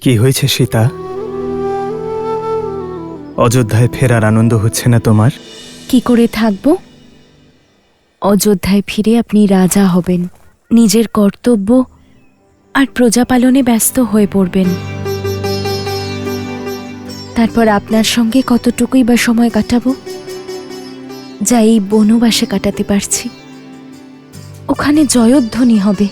কি হয়েছে সীতা? অযোধ্যায় ফেরার আনন্দ হচ্ছে না তোমার? কি করে থাকব? অযোধ্যায় ফিরে আপনি রাজা হবেন, নিজের কর্তব্য আর প্রজাপালনে ব্যস্ত হয়ে পড়বেন। তারপর আপনার সঙ্গে কতটুকুই বা সময় কাটাবো, যা এই বনবাসে কাটাতে পারছি। ওখানে জয়ধ্বনি হবে,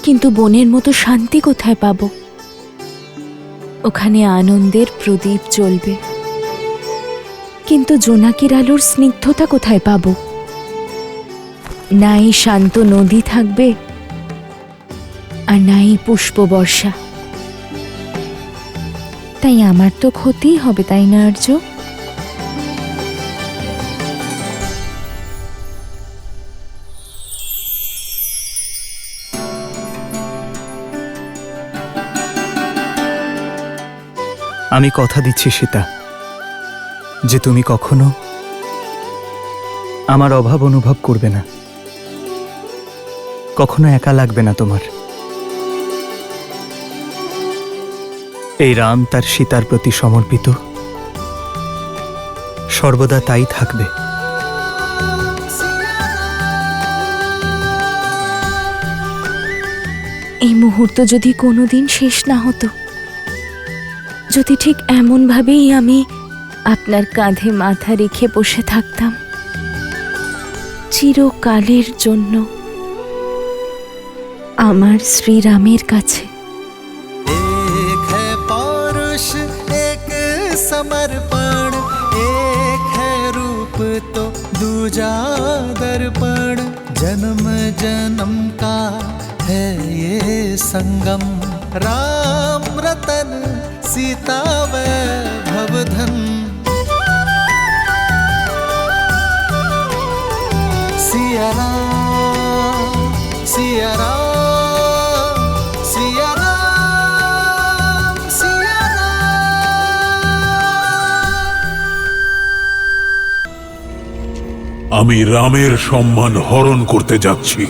কিন্তু বনের মতো শান্তি কোথায় পাব? ওখানে আনন্দের প্রদীপ জ্বলবে, কিন্তু জোনাকির আলোর স্নিগ্ধতা কোথায় পাব? নাই শান্ত নদী থাকবে, আর নাই পুষ্প বর্ষা। তাই আমার তো ক্ষতিই হবে, তাই না আর্য? আমি কথা দিচ্ছি সীতা, যে তুমি কখনো আমার অভাব অনুভব করবে না, কখনো একা লাগবে না তোমার। এই রাম তার সীতার প্রতি সমর্পিত, সর্বদা তাই থাকবে। এই মুহূর্ত যদি কোনোদিন শেষ না হতো, যদি ঠিক এমন ভাবেই আমি আপনার কাঁধে মাথা রেখে বসে থাকতাম চিরকালের জন্য আমার শ্রীরামের কাছে। एक है पौरुष एक समर्पण, एक है रूप तो दूजा दर्पण। जन्म जन्म का है ये संगम, राम रतन सीता वैभव धन। सिया राम सिया राम सिया राम सिया राम। আমি রামের সম্মান হরণ করতে যাচ্ছি।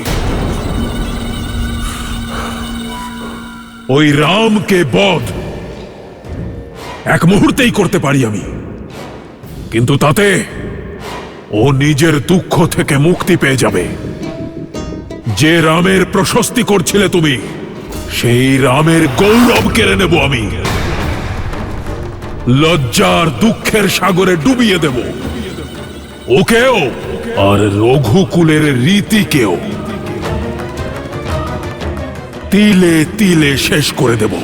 ওই রামকে বধ এক মুহূর্তেই করতে পারি আমি, কিন্তু তাতে ও নিজের দুঃখ থেকে মুক্তি পেয়ে যাবে। যে রামের প্রশস্তি করছিলে তুমি, সেই রামের গৌরব কেড়ে নেব আমি, লজ্জার দুঃখের সাগরে ডুবিয়ে দেব ওকেও আর রঘুকুলের রীতিকেও। তিলে তিলে শেষ করে দেব।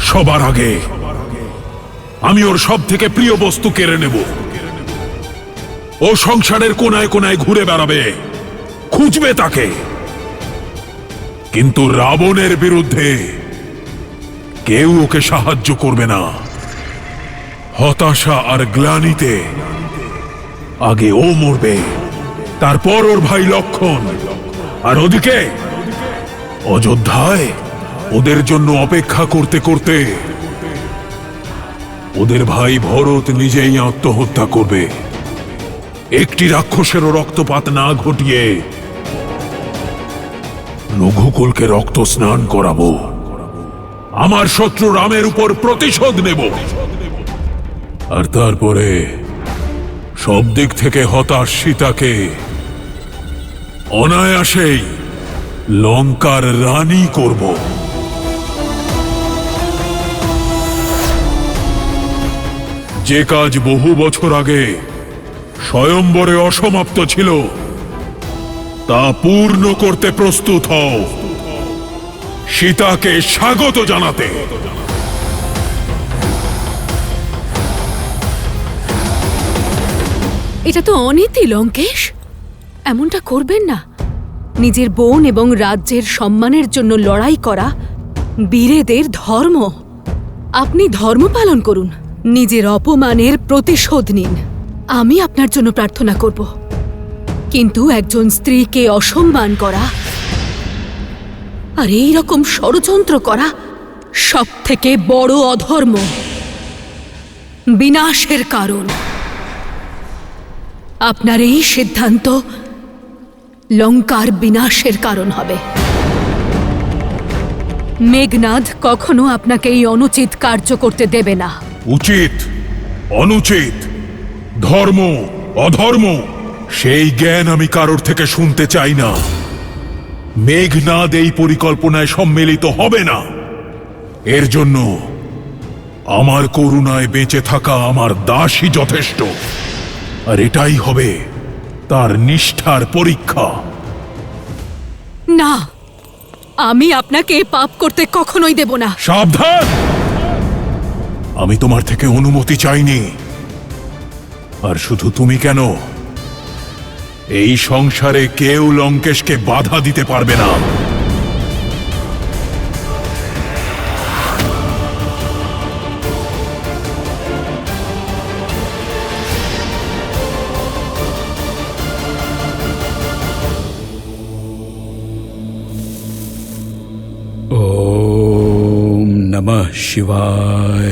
সবার আগে আমি ওর সব থেকে প্রিয় বস্তু কেড়ে নেব। ও সংসারের কোনায় কোনায় ঘুরে বেড়াবে, খুঁজবে তাকে, কিন্তু রাবণের বিরুদ্ধে কেউ ওকে সাহায্য করবে না। হতাশা আর গ্লানিতে আগে ও মরবে, তারপর ওর ভাই লক্ষণ। আর ওদিকে অযোধ্যায় ওদের জন্য অপেক্ষা করতে করতে ওদের ভাই ভরত নিজেই আত্মহত্যা করবে। একটি রাক্ষসেরও রক্তপাত না ঘটিয়ে রঘুকুলকে রক্ত স্নান করাবো। আমার শত্রু রামের উপর প্রতিশোধ নেব, আর তারপরে সব দিক থেকে হতাশ সীতাকে অনায়াসেই লঙ্কার রানী করব। যে কাজ বহু বছর আগে স্বয়ম্বরে অসমাপ্ত ছিল, তা পূর্ণ করতে প্রস্তুত হও, সীতাকে স্বাগত জানাতে। এটা তো অনীতি লঙ্কেশ, এমনটা করবেন না। নিজের বোন এবং রাজ্যের সম্মানের জন্য লড়াই করা বীরেদের ধর্ম। আপনি ধর্ম পালন করুন, নিজের অপমানের প্রতিশোধ নিন। আমি আপনার জন্য প্রার্থনা করব, কিন্তু একজন স্ত্রীকে অসম্মান করা আর এই রকম ষড়যন্ত্র করা সব থেকে বড় অধর্ম, বিনাশের কারণ। আপনার এই সিদ্ধান্ত লঙ্কার বিনাশের কারণ হবে। মেঘনাদ কখনো আপনাকে এই অনুচিত কার্য করতে দেবে না। উচিত অনুচিত, ধর্ম অধর্ম, সেই জ্ঞান আমি কারোর থেকে শুনতে চাই না। মেঘনাদ এই পরিকল্পনায় সম্মিলিত হবে না। এর জন্য আমার করুণায় বেঁচে থাকা আমার দাসই যথেষ্ট, আর এটাই হবে তার নিষ্ঠার পরীক্ষা। না, আমি আপনাকে এ পাপ করতে কখনোই দেব না। সাবধান! আমি তোমার থেকে অনুমতি চাইনি। আর শুধু তুমি কেন, এই সংসারে কেউ লঙ্কেশকে বাধা দিতে পারবে না। ओम नमः शिवाय।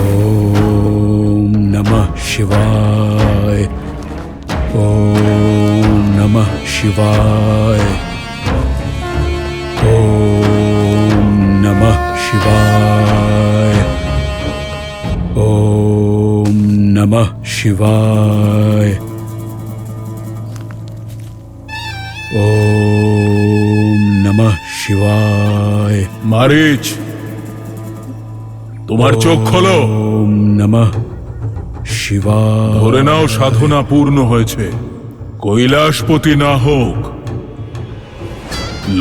ओम नमः शिवाय। ओम नमः शिवाय। ओम नमः शिवाय। ओम नमः शिवाय। ओम नमः शिवाय। মারিচ, তোমার চোখ খোলো। ओम नमः शिवाय। ধরে নাও সাধনা পূর্ণ হয়েছে। কৈলাসপতি না হোক,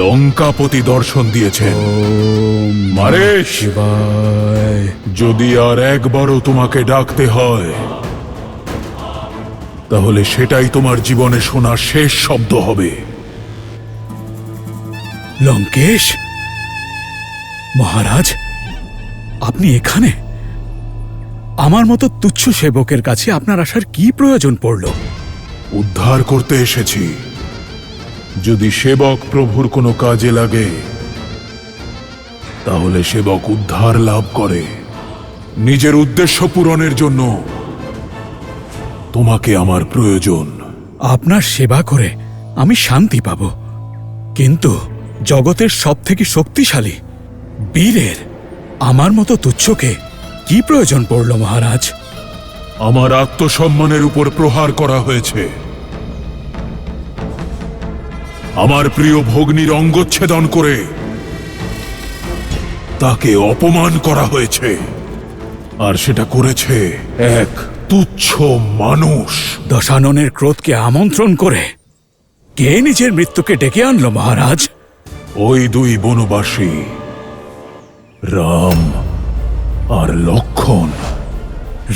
লঙ্কাপতি দর্শন দিয়েছেন। ओम মারিচ, शिवाय। যদি আর একবারও তোমাকে ডাকতে হয়, তাহলে সেটাই তোমার জীবনে শোনা শেষ শব্দ হবে। লঙ্কেশ মহারাজ, আপনি এখানে? আমার মতো তুচ্ছ সেবকের কাছে আপনার আসার কি প্রয়োজন পড়ল? উদ্ধার করতে এসেছি। যদি সেবক প্রভুর কোনো কাজে লাগে, তাহলে সেবক উদ্ধার লাভ করে। নিজের উদ্দেশ্য পূরণের জন্য তোমাকে আমার প্রয়োজন। আপনার সেবা করে আমি শান্তি পাব, কিন্তু জগতের সবথেকে শক্তিশালী বীরের আমার মতো তুচ্ছকে কি প্রয়োজন পড়ল মহারাজ? আমার আত্মসম্মানের উপর প্রহার করা হয়েছে। আমার প্রিয় ভগ্নীর অঙ্গচ্ছেদন করে তাকে অপমান করা হয়েছে, আর সেটা করেছে এক তুচ্ছ মানুষ। দশাননের ক্রোধকে আমন্ত্রণ করে কে নিজের মৃত্যুকে ডেকে আনলো মহারাজ? ওই দুই বনবাসী, রাম আর লক্ষণ।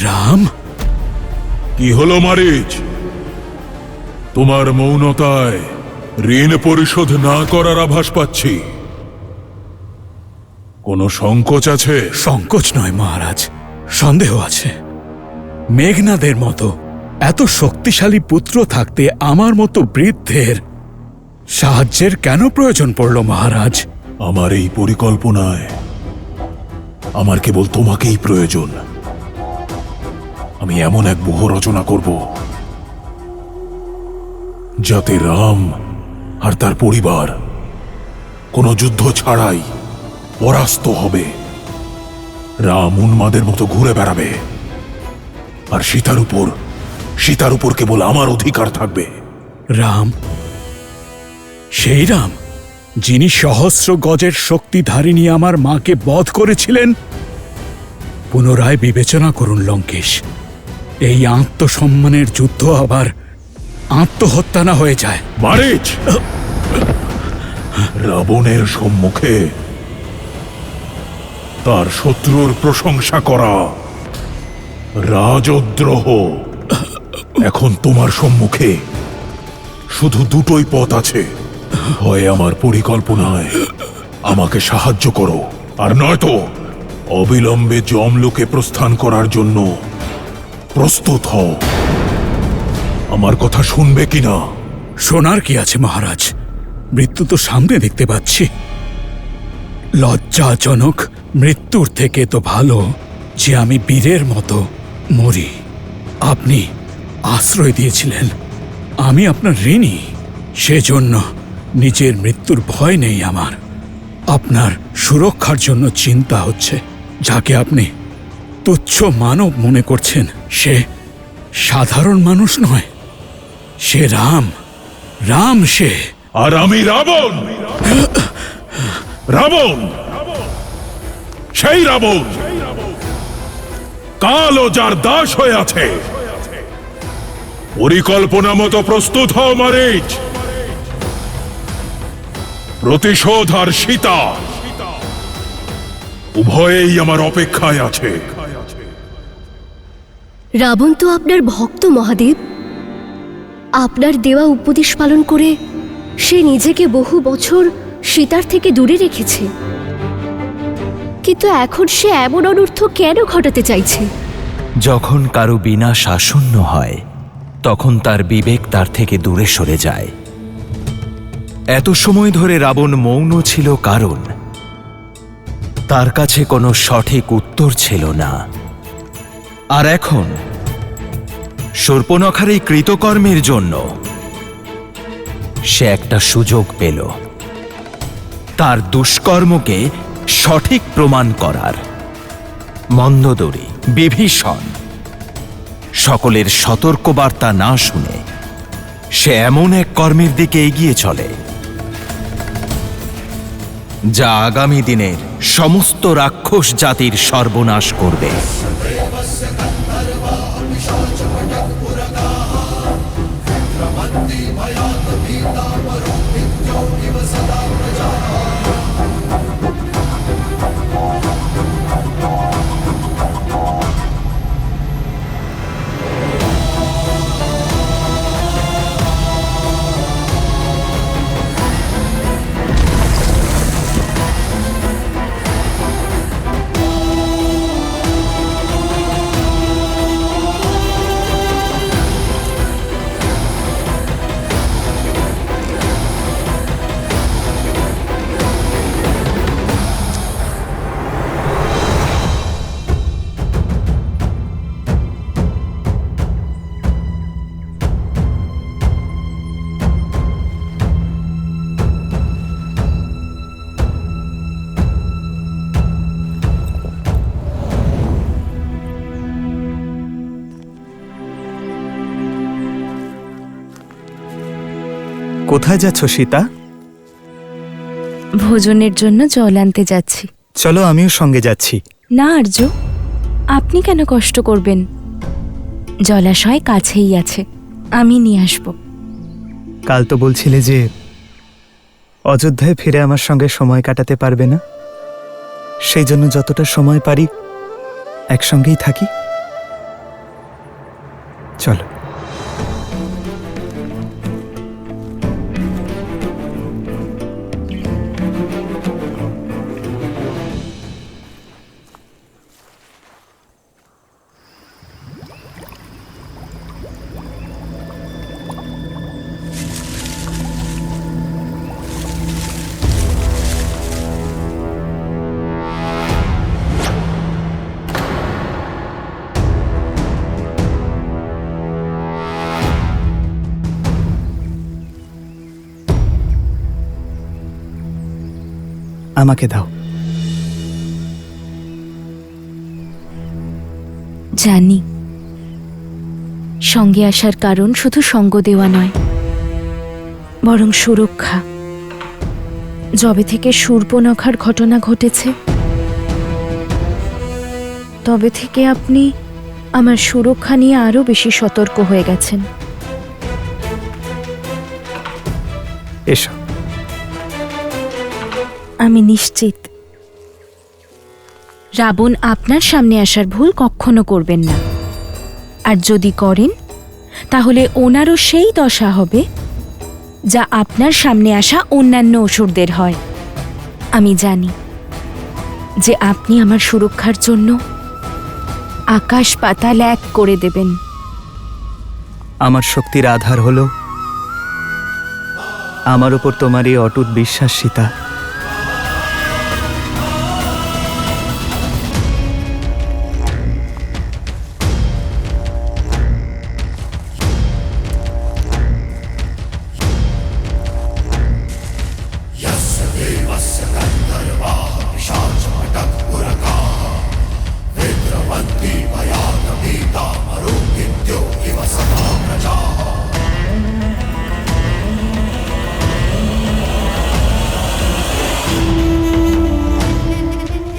রাম? কি হলো মারিচ? তোমার মৌনতায় ঋণ পরিশোধ না করার আভাস পাচ্ছি। কোনো সংকোচ আছে? সংকোচ নয় মহারাজ, সন্দেহ আছে। মেঘনাদের মতো এত শক্তিশালী পুত্র থাকতে আমার মতো বৃদ্ধের সাহায্যের কেন প্রয়োজন পড়ল মহারাজ? আমার এই পরিকল্পনায় আমার কেবল তোমাকেই প্রয়োজন। আমি এমন এক ব্যূহ রচনা করব, যাতে রাম আর তার পরিবার কোনো যুদ্ধ ছাড়াই পরাস্ত হবে। রাম উন্মাদের মতো ঘুরে বেড়াবে, আর সীতার উপর কেবল আমার অধিকার থাকবে। রাম? সেই রাম যিনি সহস্র গজের শক্তিধারিণী আমার মাকে বধ করেছিলেন? পুনরায় বিবেচনা করুন লঙ্কেশ, এই আত্মসম্মানের যুদ্ধ আবার আত্মহত্যা না হয়ে যায়। মারিচ, রাবণের সম্মুখে তার শত্রুর প্রশংসা করা রাজদ্রোহ। এখন তোমার সম্মুখে শুধু দুটোই পথ আছে, হয় আমার পরিকল্পনায় আমাকে সাহায্য করো, আর নয়তো অবিলম্বে যমলোকে প্রস্থান করার জন্য প্রস্তুত হও। আমার কথা শুনবে কিনা? শোনার কি আছে মহারাজ, মৃত্যু তো সামনে দেখতে পাচ্ছি। লজ্জাজনক মৃত্যুর থেকে তো ভালো যে আমি বীরের মতো মরি। আপনি আশ্রয় দিয়েছিলেন, আমি আপনার ঋণী, সেজন্য নিজের মৃত্যুর ভয় নেই আমার। আপনার সুরক্ষার জন্য চিন্তা হচ্ছে। যাকে আপনি তুচ্ছ মানব মনে করছেন, সে সাধারণ মানুষ নয়, সে রাম। রাম সে। আর আমি রাবণ। রাবণ, সেই রাবণ কালো যার দাস হয়ে আছে। পরিকল্পনা মতো প্রস্তুত হও মারিচ। প্রতিশোধ আর সীতা উভয়েই আমার অপেক্ষায় আছে। রাবণ তো আপনার ভক্ত মহাদেব। আপনার দেওয়া উপদেশ পালন করে সে নিজেকে বহু বছর সীতার থেকে দূরে রেখেছে, কিন্তু এখন সে এমন অনর্থ কেন ঘটাতে চাইছে? যখন কারো বিনাশ আসন্ন হয় তখন তার বিবেক তার থেকে দূরে সরে যায়। এত সময় ধরে রাবণ মৌন ছিল কারণ তার কাছে কোনো সঠিক উত্তর ছিল না। আর এখন শূর্পণখার এই কৃতকর্মের জন্য সে একটা সুযোগ পেল তার দুষ্কর্মকে সঠিক প্রমাণ করার। মন্দোদরী, বিভীষণ সকলের সতর্কবার্তা না শুনে সে এমন এক কর্মের দিকে এগিয়ে চলে যা আগামী দিনের সমস্ত রাক্ষস জাতির সর্বনাশ করবে। কোথায় যাচ্ছ সীতা? ভোজনের জন্য জল আনতে যাচ্ছি। চলো, আমিও সঙ্গে যাচ্ছি। না আর্য, আপনি কেন কষ্ট করবেন? জলাশয় কাছেই আছে, আমি নিয়ে আসব। কাল তো বলছিলে যে অযোধ্যায় ফিরে আমার সঙ্গে সময় কাটাতে পারবে না, সেই জন্য যতটা সময় পারি একসঙ্গেই থাকি। চলো। আমাকে দাও। জানি সঙ্গে আসার কারণ শুধু সঙ্গ দেওয়া নয়, বরং সুরক্ষা। যবে থেকে শূর্পণখার ঘটনা ঘটেছে তবে থেকে আপনি আমার সুরক্ষা নিয়ে আরো বেশি সতর্ক হয়ে গেছেন। এসো। আমি নিশ্চিত রাবণ আপনার সামনে আসার ভুল কখনো করবেন না, আর যদি করেন তাহলে ওনারও সেই দশা হবে যা আপনার সামনে আসা অন্যান্য অসুরদের হয়। আমি জানি যে আপনি আমার সুরক্ষার জন্য আকাশ পাতাল এক করে দেবেন। আমার শক্তির আধার হলো আমার উপর তোমার এই অটুট বিশ্বাস সীতা।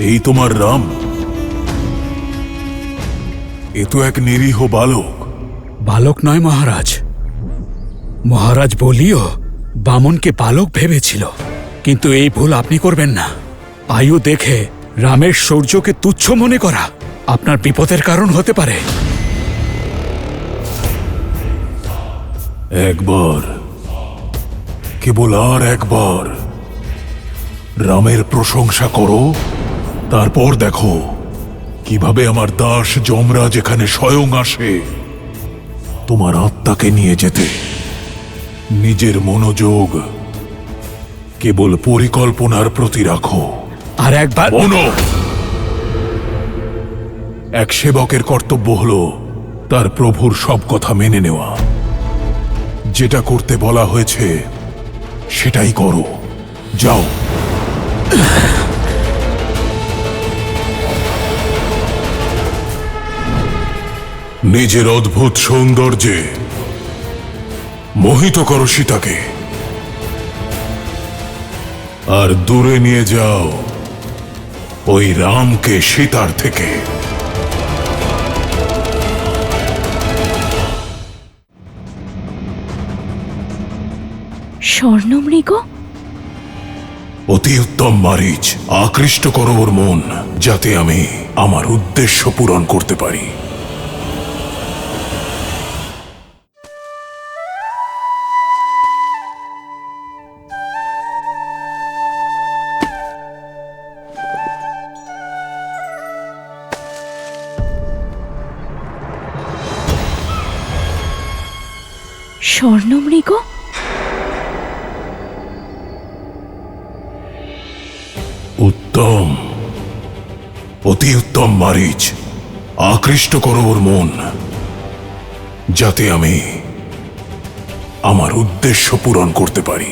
এই তোমার রাম? এ তো এক নিরীহ বালক। বালক নয় মহারাজ। মহারাজ বলিও বামনকে বালক ভেবেছিল, কিন্তু এই ভুল আপনি করবেন না। আয়ু দেখে রামের শৌর্যকে তুচ্ছ মনে করা আপনার বিপদের কারণ হতে পারে। একবার, কেবল আর একবার রামের প্রশংসা করো, তারপর দেখো কিভাবে আমার দাস যমরাজ এখানে স্বয়ং আসে তোমার আত্মাকে নিয়ে যেতে। নিজের মনোযোগ কেবল পরিকল্পনার প্রতি রাখো। আর একবার শোনো, এক সেবকের কর্তব্য হলো তার প্রভুর সব কথা মেনে নেওয়া। যেটা করতে বলা হয়েছে সেটাই করো। যাও। নিজের অদ্ভুত সৌন্দর্যে মোহিত করো সীতাকে, আর দূরে নিয়ে যাও ওই রামকে সীতার থেকে। স্বর্ণমৃগ? অতি উত্তম মারিচ, আকৃষ্ট করো ওর মন, যাতে আমি আমার উদ্দেশ্য পূরণ করতে পারি। স্বর্ণমৃগ? উত্তম, অতি উত্তম মারিচ, আকৃষ্ট করো ওর মন, যাতে আমি আমার উদ্দেশ্য পূরণ করতে পারি।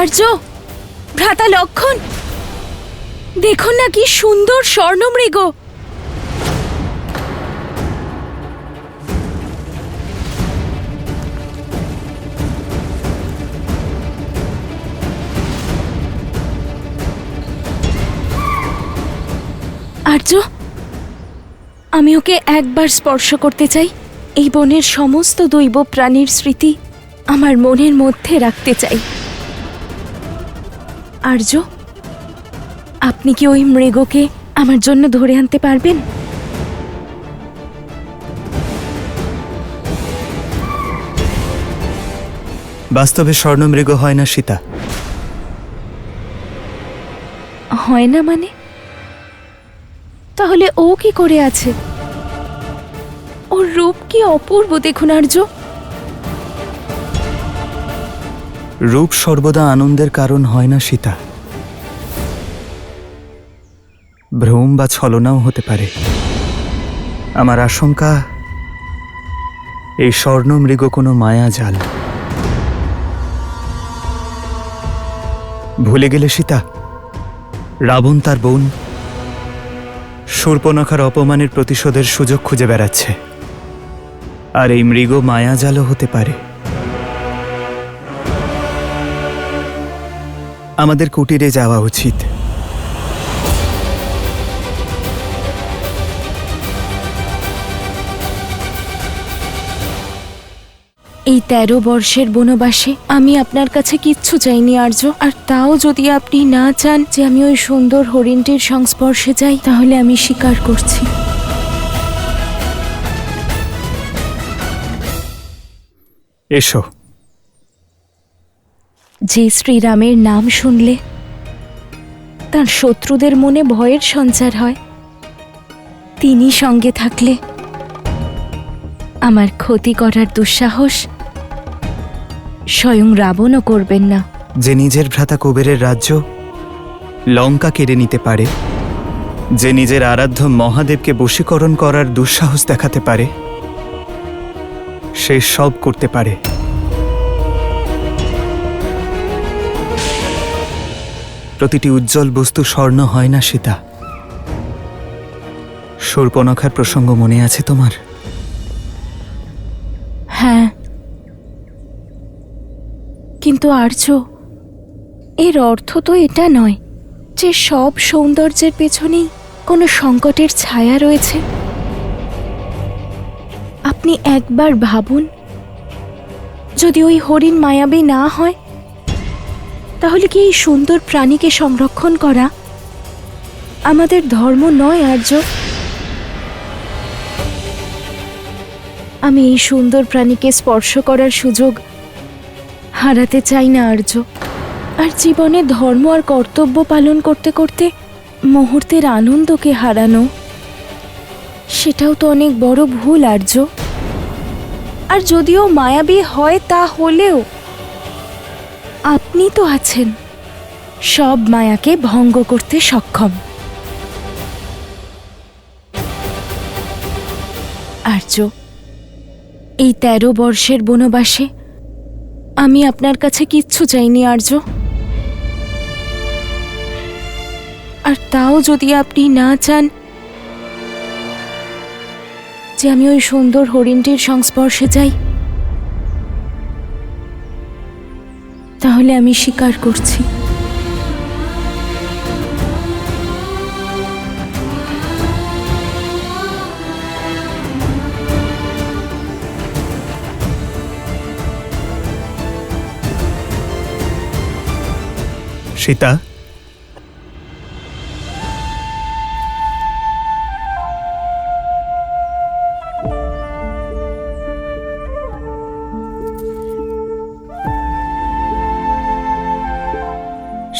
আর্য, ভ্রাতা লক্ষণ, দেখুন না কি সুন্দর স্বর্ণমৃগ। আর্য, আমি ওকে একবার স্পর্শ করতে চাই। এই বনের সমস্ত দৈব প্রাণীর স্মৃতি আমার মনের মধ্যে রাখতে চাই। আর্য, আপনি কি ওই মৃগকে আমার জন্য ধরে আনতে পারবেন? বাস্তবে স্বর্ণমৃগ হয় না সীতা। হয় না মানে? তাহলে ও কি করে আছে? ওর রূপ কি অপূর্ব দেখুন আর্য। রূপ সর্বদা আনন্দের কারণ হয় না সীতা। ভ্রম বা ছলনাও হতে পারে। আমার আশঙ্কা এই স্বর্ণমৃগ কোনো মায়াজাল। ভুলে গেলে সীতা, রাবণ তার বোন শূর্পণখার অপমানের প্রতিশোধের সুযোগ খুঁজে বেড়াচ্ছে, আর এই মৃগ মায়াজালও হতে পারে। আমাদের কুটিরে যাওয়া উচিত। এই 13 বর্ষের বনবাসে আমি আপনার কাছে কিচ্ছু চাইনি আর্য। আর তাও যদি আপনি না চান যে আমি ওই সুন্দর হরিণটির সংস্পর্শে যাই, তাহলে আমি স্বীকার করছি। এসো। যে শ্রীরামের নাম শুনলে তার শত্রুদের মনে ভয়ের সঞ্চার হয়, তিনি সঙ্গে থাকলে আমার ক্ষতি করার দুঃসাহস স্বয়ং রাবণও করবেন না। যে নিজের ভ্রাতা কুবেরের রাজ্য লঙ্কা কেড়ে নিতে পারে, যে নিজের আরাধ্য মহাদেবকে বশীকরণ করার দুঃসাহস দেখাতে পারে, সে সব করতে পারে। প্রতিটি উজ্জ্বল বস্তু স্বর্ণ হয় না সীতা। শূর্পণখার প্রসঙ্গ মনে আছে তোমার? হ্যাঁ, কিন্তু আর্য, এর অর্থ তো এটা নয় যে সব সৌন্দর্যের পেছনেই কোনো সংকটের ছায়া রয়েছে। আপনি একবার ভাবুন, যদি ওই হরিণ মায়াবী না হয়, তাহলে কি এই সুন্দর প্রাণীকে সংরক্ষণ করা আমাদের ধর্ম নয় আর্য? আমি এই সুন্দর প্রাণীকে স্পর্শ করার সুযোগ হারাতে চাই না আর্য। আর জীবনে ধর্ম আর কর্তব্য পালন করতে করতে মুহূর্তের আনন্দকে হারানো, সেটাও তো অনেক বড় ভুল আর্য। আর যদিও মায়াবী হয়, তা হলেও আপনি তো আছেন সব মায়াকে ভঙ্গ করতে সক্ষম। আর্য, এই 13 বর্ষের বনবাসে আমি আপনার কাছে কিচ্ছু চাইনি আর্য। আর তাও যদি আপনি না চান যে আমি ওই সুন্দর হরিণটির সংস্পর্শে যাই, তাহলে আমি স্বীকার করছি। সীতা,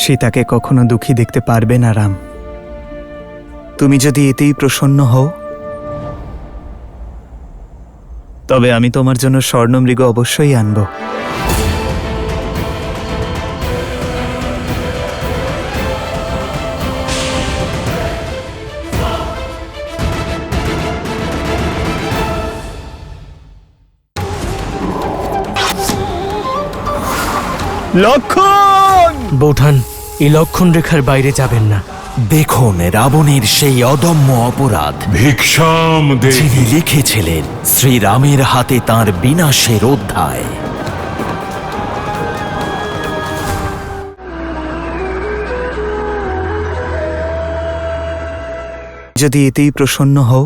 সীতাকে কখনো দুঃখী দেখতে পারবে না রাম। তুমি যদি এতেই প্রসন্ন হও, তবে আমি তোমার জন্য স্বর্ণমৃগ অবশ্যই আনব। লক্ষণ! বৌঠান, এই লক্ষণ রেখার বাইরে যাবেন না। দেখুন রাবণের সেই অদম্য অপরাধ ভিক্ষাম দে। যিনি লিখেছিলেন শ্রীরামের হাতে তাঁর বিনাশের অধ্যায়। যদি এতেই প্রসন্ন হও,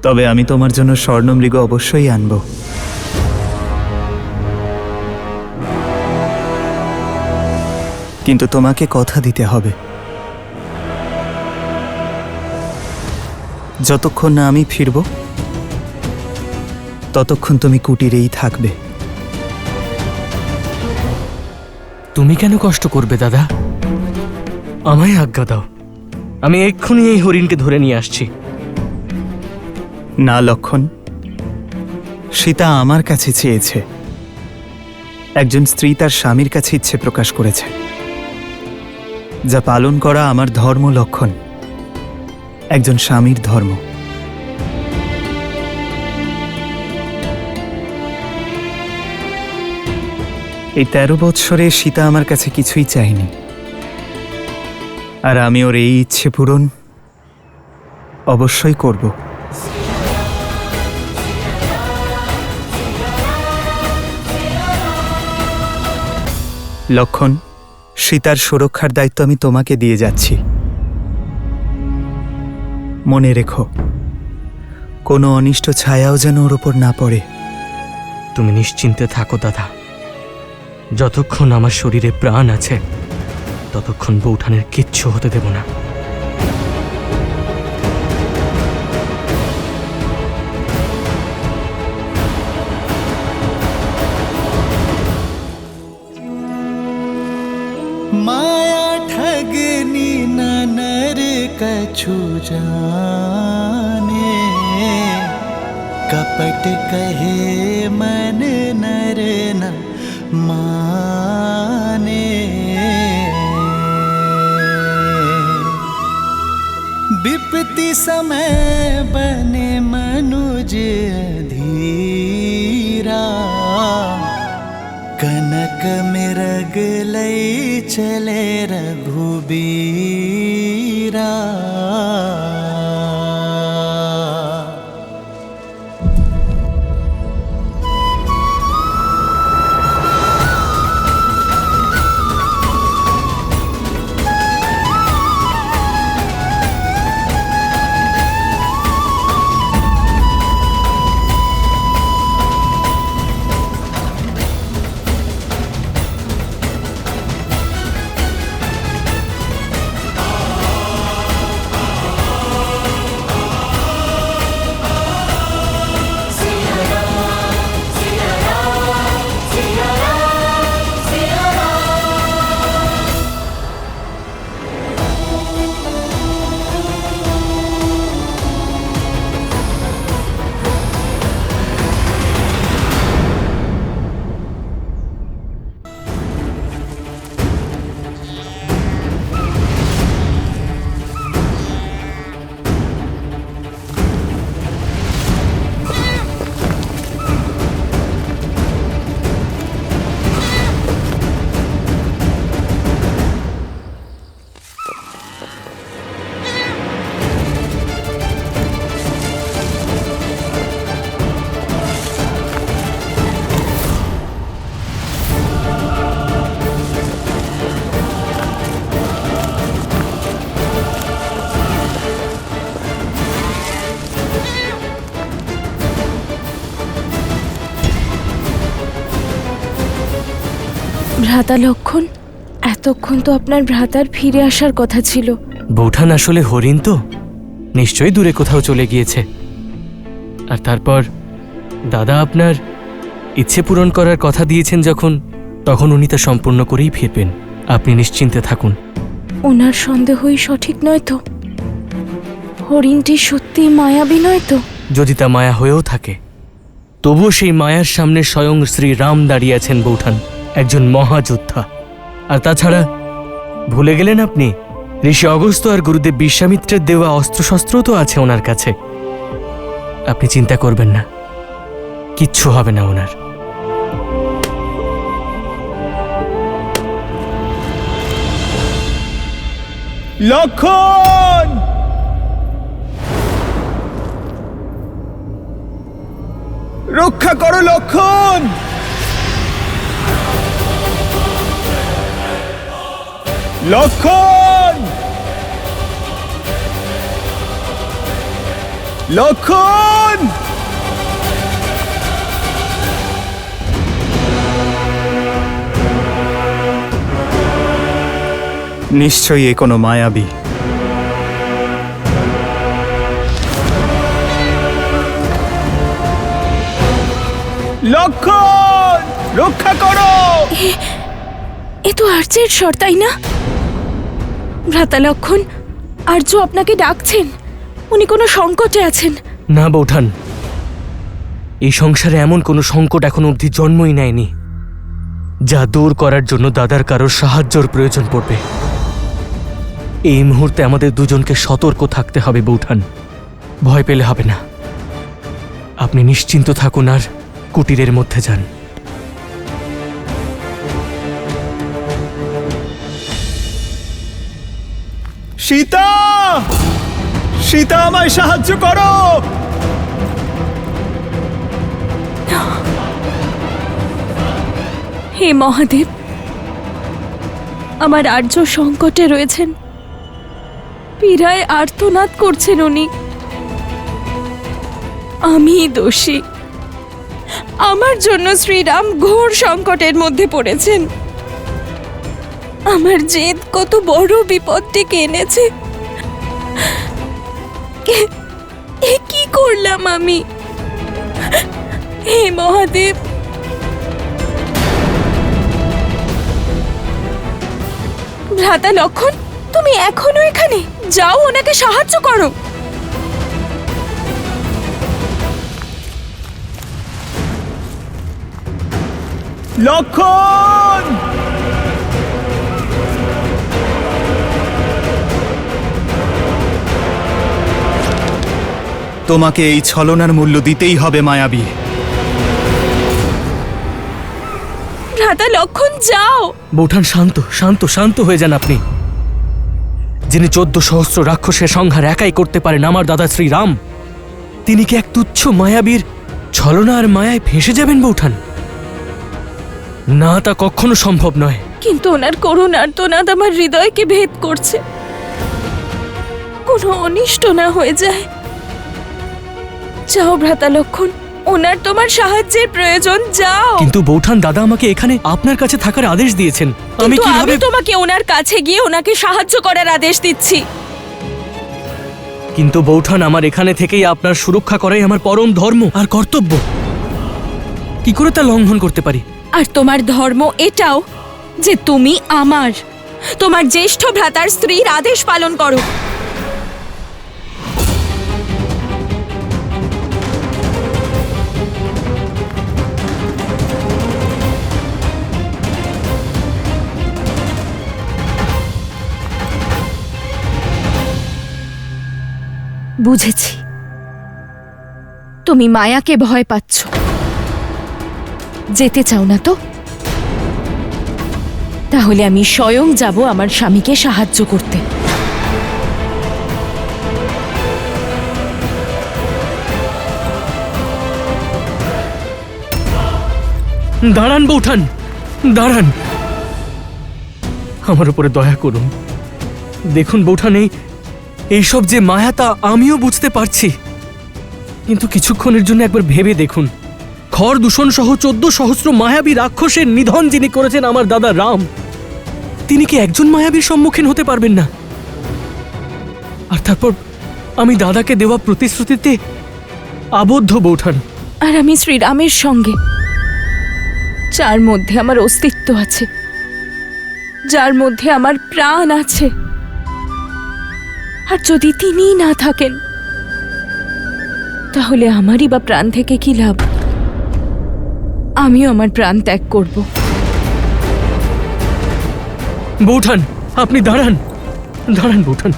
তবে আমি তোমার জন্য স্বর্ণমৃগ অবশ্যই আনব। কিন্তু তোমাকে কথা দিতে হবে, যতক্ষণ না আমি ফিরব ততক্ষণ তুমি কুটিরেই থাকবে। তুমি কেন কষ্ট করবে দাদা? আমায় আজ্ঞা দাও, আমি এক্ষুনি এই হরিণকে ধরে নিয়ে আসছি। না লক্ষণ, সীতা আমার কাছে চেয়েছে। একজন স্ত্রী তার স্বামীর কাছে ইচ্ছে প্রকাশ করেছে, যা পালন করা আমার ধর্ম লক্ষণ, একজন স্বামীর ধর্ম। এই 13 বৎসরে সীতা আমার কাছে কিছুই চাইনি, আর আমি ওর এই ইচ্ছে পূরণ অবশ্যই করব। লক্ষণ, সীতার সুরক্ষার দায়িত্ব আমি তোমাকে দিয়ে যাচ্ছি। মনে রেখো, কোনো অনিষ্ট ছায়াও যেন ওর ওপর না পড়ে। তুমি নিশ্চিন্তে থাকো দাদা, যতক্ষণ আমার শরীরে প্রাণ আছে ততক্ষণ বৌঠানের কিচ্ছু হতে দেব না। माया ठगनी न नर कछु जाने, कपट कहे मन नर न माने विपत्ति समय बने मनुज धीरा कनक मृग लई चले रघुबीरा। ভ্রাতা লক্ষণ, এতক্ষণ তো আপনার ভ্রাতার ফিরে আসার কথা ছিল। বৌঠান আসলে হরিণ তো, নিশ্চয়ই দূরে কোথাও চলে গিয়েছে। আর তারপর দাদা আপনার ইচ্ছে পূরণ করার কথা দিয়েছেন যখন, তখন উনি তা সম্পূর্ণ করেই ফিরবেন। আপনি নিশ্চিন্তে থাকুন। ওনার সন্দেহই সঠিক নয় তো? হরিণটি সত্যি মায়াবী নয় তো? যদি তা মায়া হয়েও থাকে, তবুও সেই মায়ার সামনে স্বয়ং শ্রীরাম দাঁড়িয়ে আছেন বৌঠান, একজন মহাযোদ্ধা। আর তাছাড়া ভুলে গেলেন আপনি, ঋষি অগস্ত্য আর গুরুদেব বিশ্বামিত্রের দেওয়া অস্ত্রশস্ত্রও তো আছে ওনার কাছে। আপনি চিন্তা করবেন না, কিচ্ছু হবে না ওনার। লক্ষণ! রক্ষা করো লক্ষণ! লক্ষণ! লক্ষণ! নিশ্চয়ই এ কোনো মায়াবী। লক্ষণ! রক্ষা করো! এ তো আর্যের স্বর, তাই না? ভ্রাতা লক্ষণ, আর্য আপনাকে ডাকছেন। উনি কোনো সংকটে আছেন। না বৌঠান, এই সংসারে এমন কোনো সংকট এখন অবধি জন্মই নেয়নি যা দূর করার জন্য দাদার কারোর সাহায্যর প্রয়োজন পড়বে। এই মুহূর্তে আমাদের দুজনকে সতর্ক থাকতে হবে বৌঠান। ভয় পেলে হবে না। আপনি নিশ্চিন্ত থাকুন আর কুটিরের মধ্যে যান। সীতা! সীতা, আমায় সাহায্য করো! হে মহাদেব, আমার আর্য সংকটে রয়েছেন। পীড়ায় আর্তনাদ করছেন উনি। আমি দোষী। আমার জন্য শ্রীরাম ঘোর সংকটের মধ্যে পড়েছেন। আমার জেদ কত বড় বিপদ ডেকে এনেছে। এ কি করলাম আমি? হে মহাদেব, ভ্রাতা লক্ষণ, তুমি এখনো এখানে? যাও, ওনাকে সাহায্য করো। লক্ষণ! তোমাকে এই ছলনার মূল্য দিতেই হবে মায়াবী। ভ্রাতা লক্ষণ যাও। বৌঠান শান্ত শান্ত শান্ত হয়ে যান আপনি। যিনি 14 সহস্র রাক্ষসের সংহার একাই করতে পারেন আমার দাদা শ্রীরাম, তিনি কি এক তুচ্ছ মায়াবীর ছলনা আর মায়ায় ফেঁসে যাবেন বৌঠান? না, তা কখনো সম্ভব নয়। কিন্তু ওনার করুণ আর্তনাদ আমার হৃদয়কে ভেদ করছে। কোনো অনিষ্ট না হয়ে যায়। যাও ভ্রাতা লক্ষণ, ওনার তোমার সাহায্যের প্রয়োজন, যাও। কিন্তু বৌঠান, দাদা আমাকে এখানে আপনার কাছে থাকার আদেশ দিয়েছেন। আমি কিন্তু কিভাবে? আমি তোমাকে ওনার কাছে গিয়ে ওনাকে সাহায্য করার আদেশ দিচ্ছি। কিন্তু বৌঠান, আমার এখানে থেকেই আপনার সুরক্ষা করাই আমার পরম ধর্ম আর কর্তব্য। কি করে তা লঙ্ঘন করতে পারি? আর তোমার ধর্ম এটাও যে তুমি তোমার জ্যেষ্ঠ ভ্রাতার স্ত্রীর আদেশ পালন করো। বুঝেছি, তুমি মায়াকে ভয় পাচ্ছ। যেতে চাও না তো? তাহলে আমি স্বয়ং যাব আমার স্বামীকে সাহায্য করতে। দাঁড়ান বৌঠান, দাঁড়ান। আমার উপরে দয়া করুন। দেখুন বৌঠান, এইসব যে মায়া তা আমিও বুঝতে পারছি, কিন্তু কিছুক্ষণের জন্য একবার ভেবে দেখুন, খড় দূষণ সহ 14 সহস্র মায়াবী রাক্ষসের নিধন যিনি করেছেন আমার দাদা রাম, তিনি কি একজন মায়াবীর সম্মুখীন হতে পারবেন না? আর তারপর আমি দাদাকে দেওয়া প্রতিশ্রুতিতে আবদ্ধ বৌঠান। আর আমি শ্রীরামের সঙ্গে, যার মধ্যে আমার অস্তিত্ব আছে, যার মধ্যে আমার প্রাণ আছে। আর যদি তিনিই না থাকেন, তাহলে আমারই বা প্রাণ থেকে কি লাভ? আমিও আমার প্রাণ ত্যাগ করব। বৌঠান, আপনি দাঁড়ান, দাঁড়ান বৌঠান।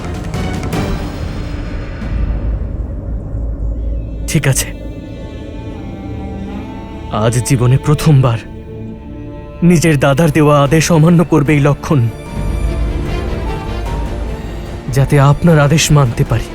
ঠিক আছে, আজ জীবনে প্রথমবার নিজের দাদার দেওয়া আদেশ অমান্য করবে এই লক্ষণ, যাতে আপনার আদেশ মানতে পারি।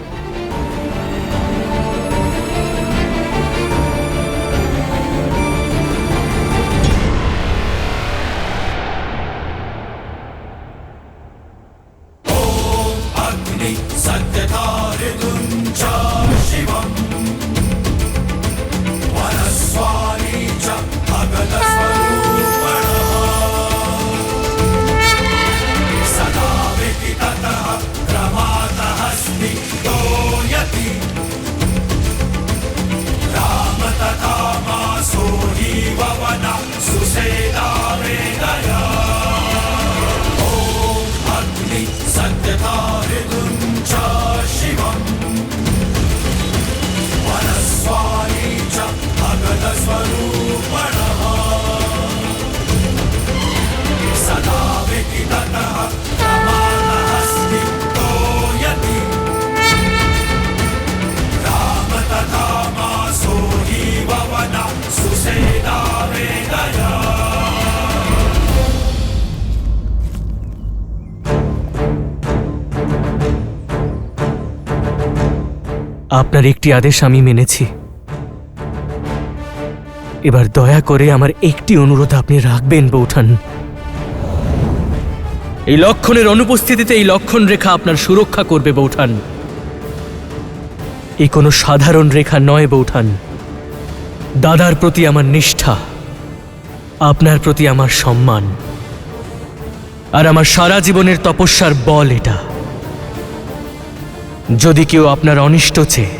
আপনার একটি আদেশ আমি মেনেছি। এবার দয়া করে আমার একটি অনুরোধ আপনি রাখবেন বৌঠান। এই লক্ষণের অনুপস্থিতিতে এই লক্ষণ রেখা আপনার সুরক্ষা করবে বৌঠান। এই কোনো সাধারণ রেখা নয় বৌঠান। দাদার প্রতি আমার নিষ্ঠা, আপনার প্রতি আমার সম্মান, আর আমার সারা জীবনের তপস্যার বল এটা। যদি কেউ আপনার অনিষ্ট চেয়ে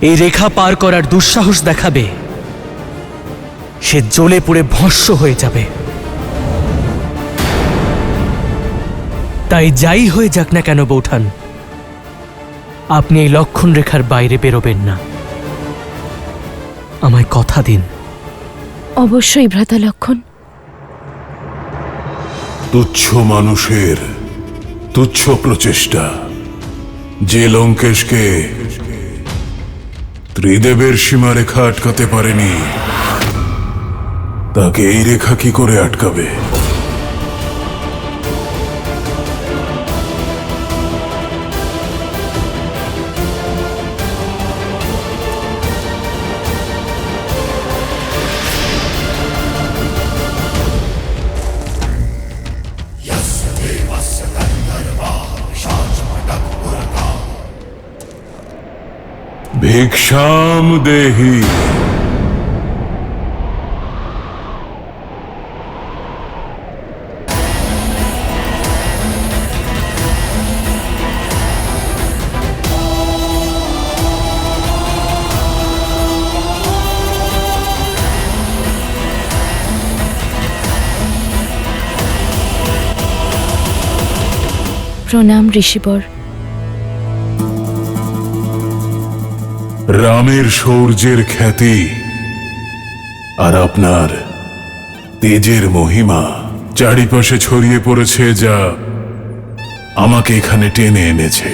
এই রেখা পার করার দুঃসাহস দেখাবে, সে জ্বলে পুড়ে ভস্ম হয়ে যাবে। তাই যাই হয়ে যাক না কেন বৌঠান, আপনি এই লক্ষণ রেখার বাইরে বেরোবেন না। আমায় কথা দিন। অবশ্যই ভ্রাতা লক্ষণ, তুচ্ছ মানুষের তুচ্ছ প্রচেষ্টা যে লঙ্কেশকে ত্রিদেবের সীমারেখা আটকাতে পারেনি, তাকে এই রেখা কি করে আটকাবে? ভিক্ষাম দেহি। প্রণাম ঋষিবর। রামের শৌর্যের খ্যাতি আর আপনার তেজের মহিমা চারিপাশে ছড়িয়ে পড়েছে, যা আমাকে এখানে টেনে এনেছে।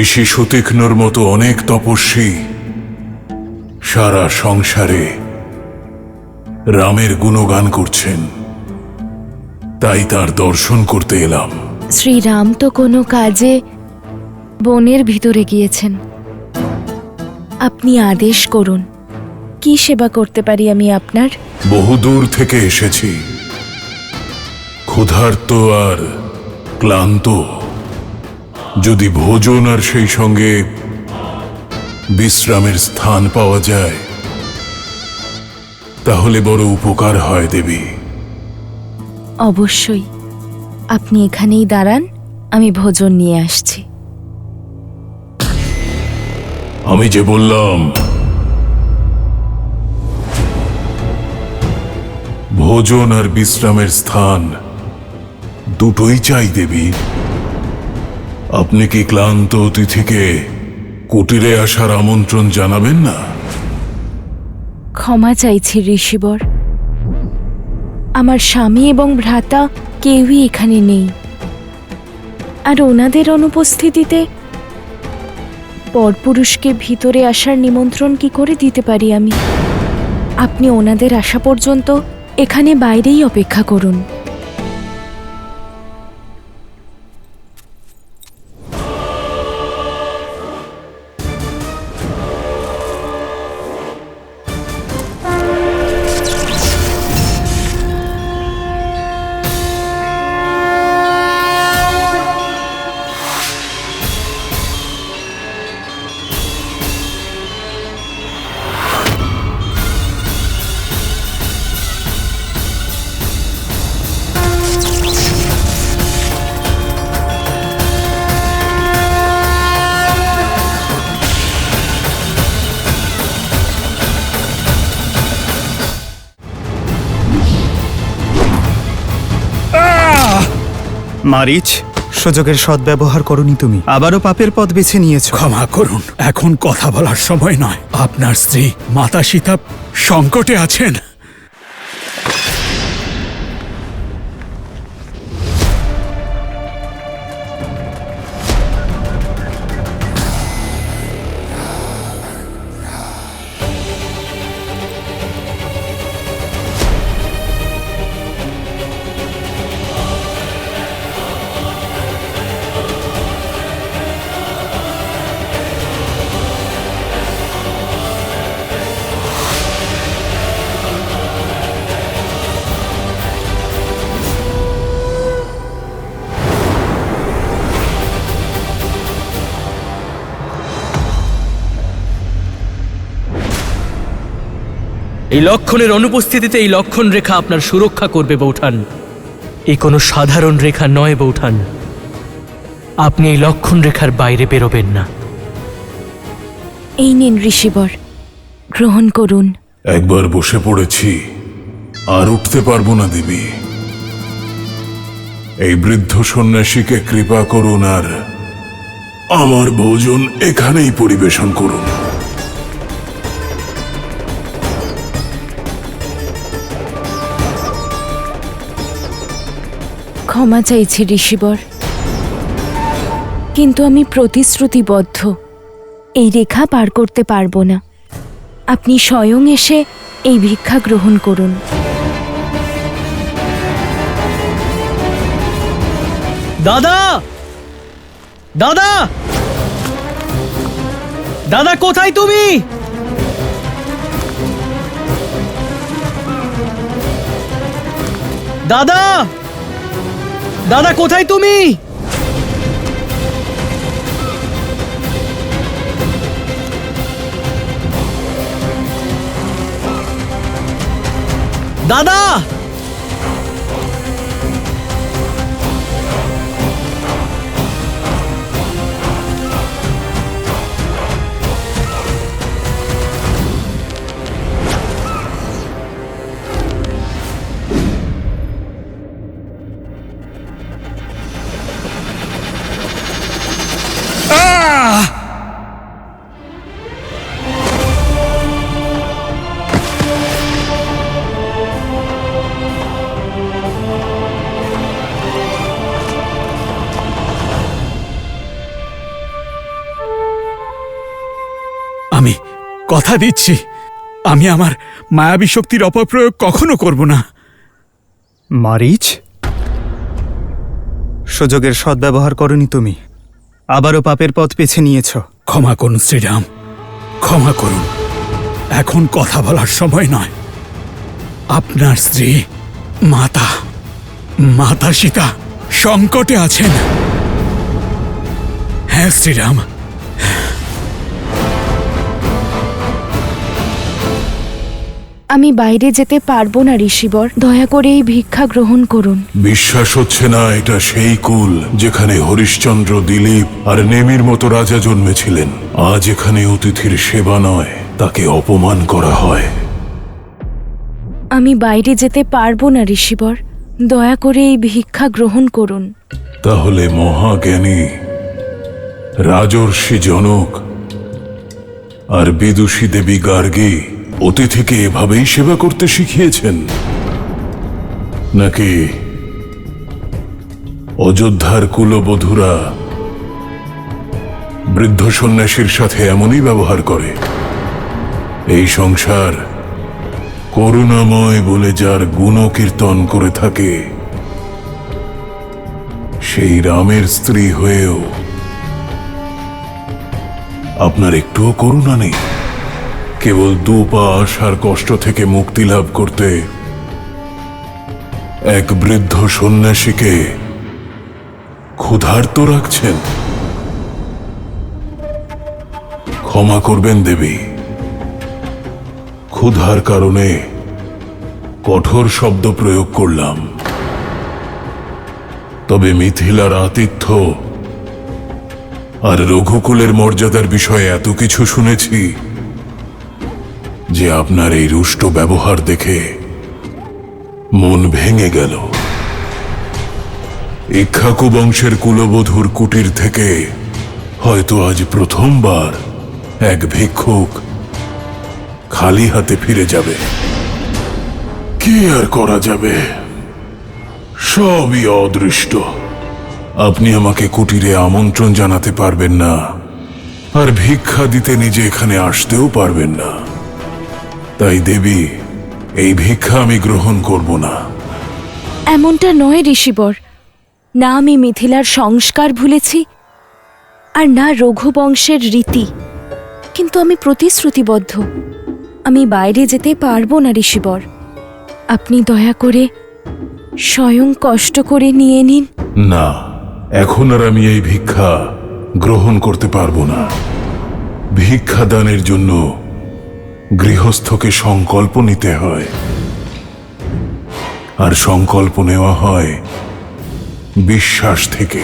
ঋষি সুতীক্ষ্ণর মতো অনেক তপস্বী সারা সংসারে রামের গুণগান করছেন, তাই তার দর্শন করতে এলাম। শ্রীরাম তো কোনো কাজে বনের ভিতরে গিয়েছেন। আপনি আদেশ করুন, কি সেবা করতে পারি আমি আপনার? বহুদূর থেকে এসেছি, ক্ষুধার্ত আর ক্লান্ত। যদি ভোজন আর সেই সঙ্গে বিশ্রামের স্থান পাওয়া যায় তাহলে বড় উপকার হয় দেবী। অবশ্যই, আপনি এখানেই দাঁড়ান, আমি ভোজন নিয়ে আসছি। আমি যে বললাম ভোজন আর বিশ্রামের স্থান দুটোই চাই দেবী। আপনি কি ক্লান্ত অতিথিকে কুটিরে আসার আমন্ত্রণ জানাবেন না? ক্ষমা চাইছি ঋষিবর, আমার স্বামী এবং ভ্রাতা কেউই এখানে নেই, আর ওনাদের অনুপস্থিতিতে পরপুরুষকে ভিতরে আসার নিমন্ত্রণ কি করে দিতে পারি আমি? আপনি ওনাদের আসা পর্যন্ত এখানে বাইরেই অপেক্ষা করুন। মারিচ, সুযোগের সদ্ব্যবহার করনি তুমি, আবারও পাপের পথ বেছে নিয়েছো। ক্ষমা করুন, এখন কথা বলার সময় নয়। আপনার স্ত্রী মাতা সীতা সংকটে আছেন। এই লক্ষণের অনুপস্থিতিতে এই লক্ষণ রেখা আপনার সুরক্ষা করবে বৌঠান। এই কোনো সাধারণ রেখা নয় বৌঠান, আপনি এই লক্ষণ রেখার বাইরে বেরোবেন না। এই নিন ঋষিবর, গ্রহণ করুন। একবার বসে পড়েছি, আর উঠতে পারবো না দেবী। এই বৃদ্ধ সন্ন্যাসীকে কৃপা করুন আর আমার ভোজন এখানেই পরিবেশন করুন। ক্ষমা চাইছি ঋষিবর, কিন্তু আমি প্রতিশ্রুতিবদ্ধ এই রেখা পার করতে পারবো না। আপনি স্বয়ং এসে এই ভিক্ষা গ্রহণ করুন। দাদা, দাদা, দাদা কোথায় তুমি? দাদা, দাদা কোথায় তুমি? দাদা, আমি কথা দিচ্ছি, আমি আমার মায়াবী শক্তির অপপ্রয়োগ কখনো করব না। মারিচ, সুযোগের সদ্ব্যবহার করনি তুমি, আবারও পাপের পথ বেছে নিয়েছ। ক্ষমা করুন শ্রীরাম, ক্ষমা করুন। এখন কথা বলার সময় নয়। আপনার স্ত্রী মাতা সীতা সংকটে আছেন। হ্যাঁ শ্রীরাম, আমি বাইরে যেতে পারবো না ঋষিবর, দয়া করে এই ভিক্ষা গ্রহণ করুন। বিশ্বাস হচ্ছে না এটা সেই কুল যেখানে হরিশ্চন্দ্র, দিলীপ আর নেমির মতো রাজা জন্মেছিলেন। আজ এখানে অতিথির সেবা নয়, তাকে অপমান করা হয়। আমি বাইরে যেতে পারবো না ঋষিবর, দয়া করে এই ভিক্ষা গ্রহণ করুন। তাহলে মহাজ্ঞানী রাজর্ষি জনক আর বিদুষী দেবী গার্গী অতিথিকে এভাবেই সেবা করতে শিখিয়েছেন, নাকি অযোধ্যার কুলবধূরা বৃদ্ধ সন্ন্যাসীর সাথে এমনই ব্যবহার করে? এই সংসার করুণাময় বলে যার গুণকীর্তন করে থাকে, সেই রামের স্ত্রী হয়েও আপনার একটুও করুণা নেই? কেবল দুপাশ আর কষ্ট থেকে মুক্তি লাভ করতে এক বৃদ্ধ সন্ন্যাসীকে ক্ষুধার্ত রাখছেন। ক্ষমা করবেন দেবী, ক্ষুধার কারণে কঠোর শব্দ প্রয়োগ করলাম। তবে মিথিলার আতিথ্য আর রঘুকুলের মর্যাদার বিষয়ে এত কিছু শুনেছি যে আপনার এই রুষ্ট ব্যবহার দেখে মন ভেঙে গেল। ইক্ষ্বাকু বংশের কুলবধূর কুটির থেকে হয়তো আজ প্রথমবার এক ভিক্ষুক খালি হাতে ফিরে যাবে। কি আর করা যাবে, সবই অদৃষ্ট। আপনি আমাকে কুটিরে আমন্ত্রণ জানাতে পারবেন না, আর ভিক্ষা দিতে নিজে এখানে আসতেও পারবেন না। তাই দেবী, এই ভিক্ষা আমি গ্রহণ করব না। এমনটা নয় ঋষিবর, না আমি মিথিলার সংস্কার ভুলেছি আর না রঘুবংশের রীতি, কিন্তু আমি প্রতিশ্রুতিবদ্ধ, আমি বাইরে যেতে পারবো না ঋষিবর। আপনি দয়া করে স্বয়ং কষ্ট করে নিয়ে নিন। না, এখন আর আমি এই ভিক্ষা গ্রহণ করতে পারবো না। ভিক্ষা দানের জন্য গৃহস্থকে সংকল্প নিতে হয়, আর সংকল্প নেওয়া হয় বিশ্বাস থেকে।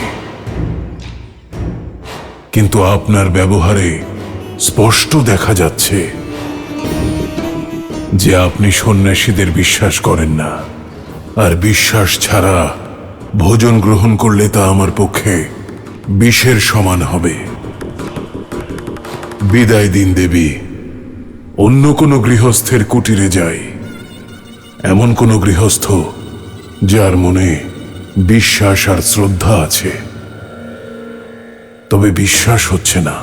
কিন্তু আপনার ব্যবহারে স্পষ্ট দেখা যাচ্ছে যে আপনি সন্ন্যাসীদের বিশ্বাস করেন না, আর বিশ্বাস ছাড়া ভোজন গ্রহণ করলে তা আমার পক্ষে বিষের সমান হবে। বিদায় দিন দেবী, অন্য কোনো গৃহস্থের কুটিরে যাই। এমন কোনো গৃহস্থ যার মনে বিশ্বাস আর শ্রদ্ধা আছে, তবে বিশ্বাস হচ্ছে না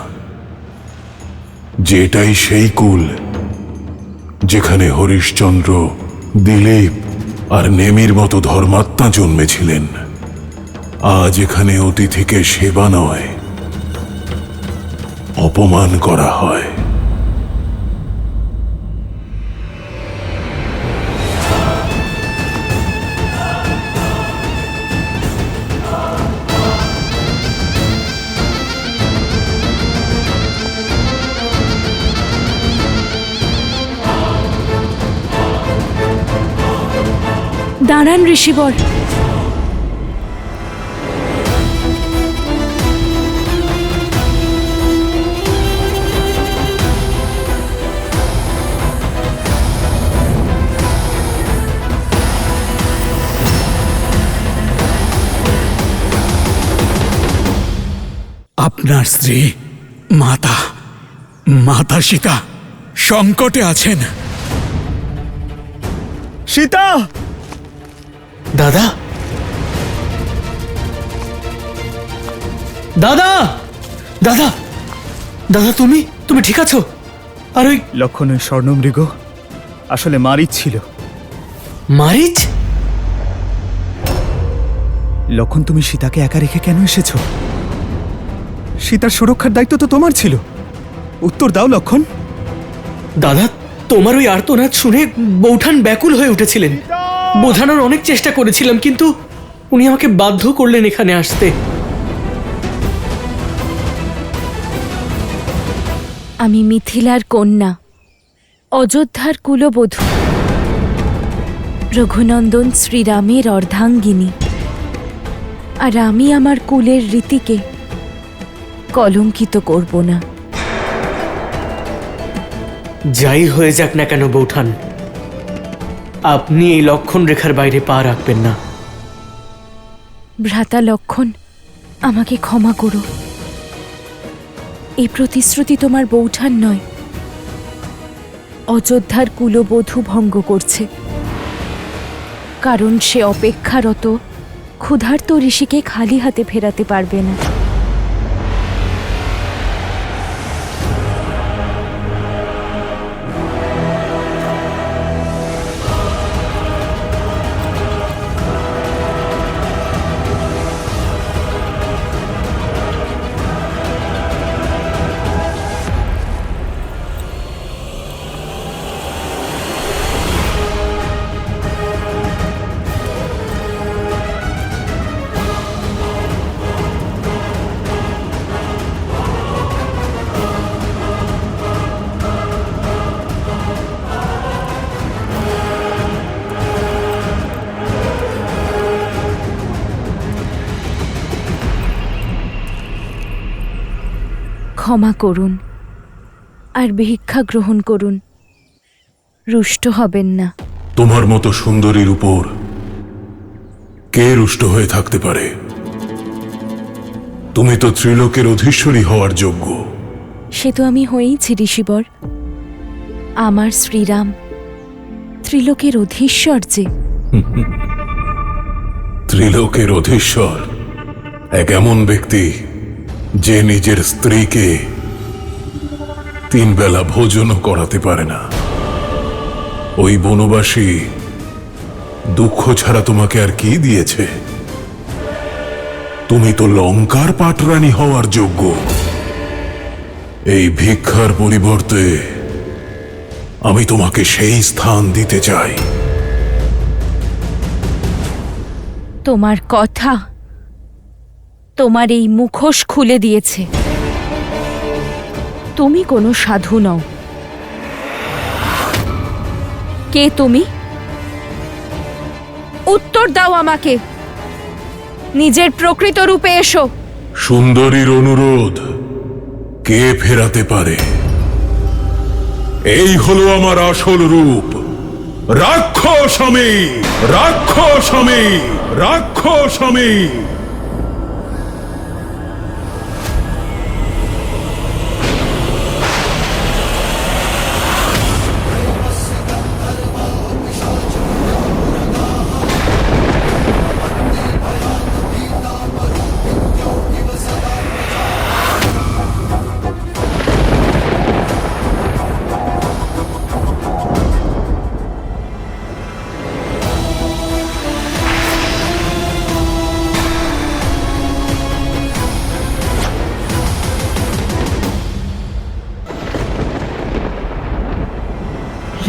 যে এটাই সেই কুল যেখানে হরিশ্চন্দ্র, দিলীপ আর নেমির মতো ধর্মাত্মা জন্মেছিলেন। আজ এখানে অতিথিকে সেবা নয়, অপমান করা হয়। দাঁড়ান ঋষিবর। আপনার স্ত্রী মাতা সীতা সংকটে আছেন। সীতা! দাদা, দাদা, দাদা, দাদা, তুমি তুমি ঠিক আছো? আর ওই লক্ষণ, ওই স্বর্ণমৃগ আসলে মারিচ ছিল। মারিচ? লক্ষণ, তুমি সীতাকে একা রেখে কেন এসেছো? সীতার সুরক্ষার দায়িত্ব তো তোমার ছিল। উত্তর দাও লক্ষণ। দাদা, তোমার ওই আর্তনাদ শুনে বৌঠান ব্যাকুল হয়ে উঠেছিলেন। বোঝানোর অনেক চেষ্টা করেছিলাম, কিন্তু উনি আমাকে বাধ্য করলেন এখানে আসতে। আমি মিথিলার কন্যা, অযোধ্যার কুলবধূ, রঘুনন্দন শ্রীরামের অর্ধাঙ্গিনী। আর আমি আমার কুলের রীতিকে কলঙ্কিত করব না। যাই হয়ে যাক না কেন বৌঠান, আপনি এই লক্ষণ রেখার বাইরে পা রাখবেন না। ভ্রাতা লক্ষণ, আমাকে ক্ষমা করো। এই প্রতিশ্রুতি তোমার বৌঠান নয়, অযোধ্যার কুলবধূ ভঙ্গ করছে। কারণ সে অপেক্ষারত ক্ষুধার্ত ঋষিকে খালি হাতে ফেরাতে পারবে না। ক্ষমা করুন আর ভিক্ষা গ্রহণ করুন, রুষ্ট হবেন না। তোমার মতো সুন্দরীর উপর কে রুষ্ট হয়ে থাকতে পারে? তুমি তো ত্রিলোকের অধীশ্বরী হওয়ার যোগ্য। সে তো আমি হয়েইছি ঋষিবর। আমার শ্রীরাম ত্রিলোকের অধীশ্বর যে। ত্রিলোকের অধীশ্বর এক এমন ব্যক্তি যে নিজের স্ত্রীকে 3 বেলা ভোজনও করাতে পারে না। ওই বনবাসী দুঃখ ছাড়া তোমাকে আর কি দিয়েছে? তুমি তো লঙ্কার পাটরানী হওয়ার যোগ্য। এই ভিক্ষার পরিবর্তে আমি তোমাকে সেই স্থান দিতে চাই। তোমার কথা তোমার এই মুখোশ খুলে দিয়েছে। তুমি কোনো সাধু নও। কে তুমি? উত্তর দাও আমাকে। নিজের প্রকৃত রূপে এসো। সুন্দরীর অনুরোধ কে ফেরাতে পারে? এই হলো আমার আসল রূপ। রাক্ষস আমি, রাক্ষস আমি, রাক্ষস আমি।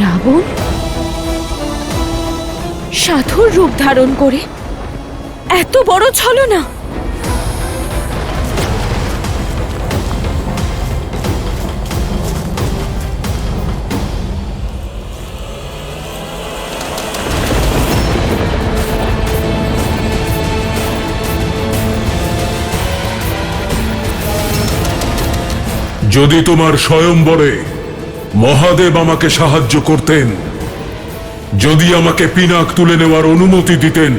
রাবণ সাধুর রূপ ধারণ করে এত বড় ছলনা! যদি তোমার স্বয়ম্বরে মহাদেব আমাকে সাহায্য করতেন, যদি আমাকে পিনাক তুলে নেওয়ার অনুমতি দিতেন,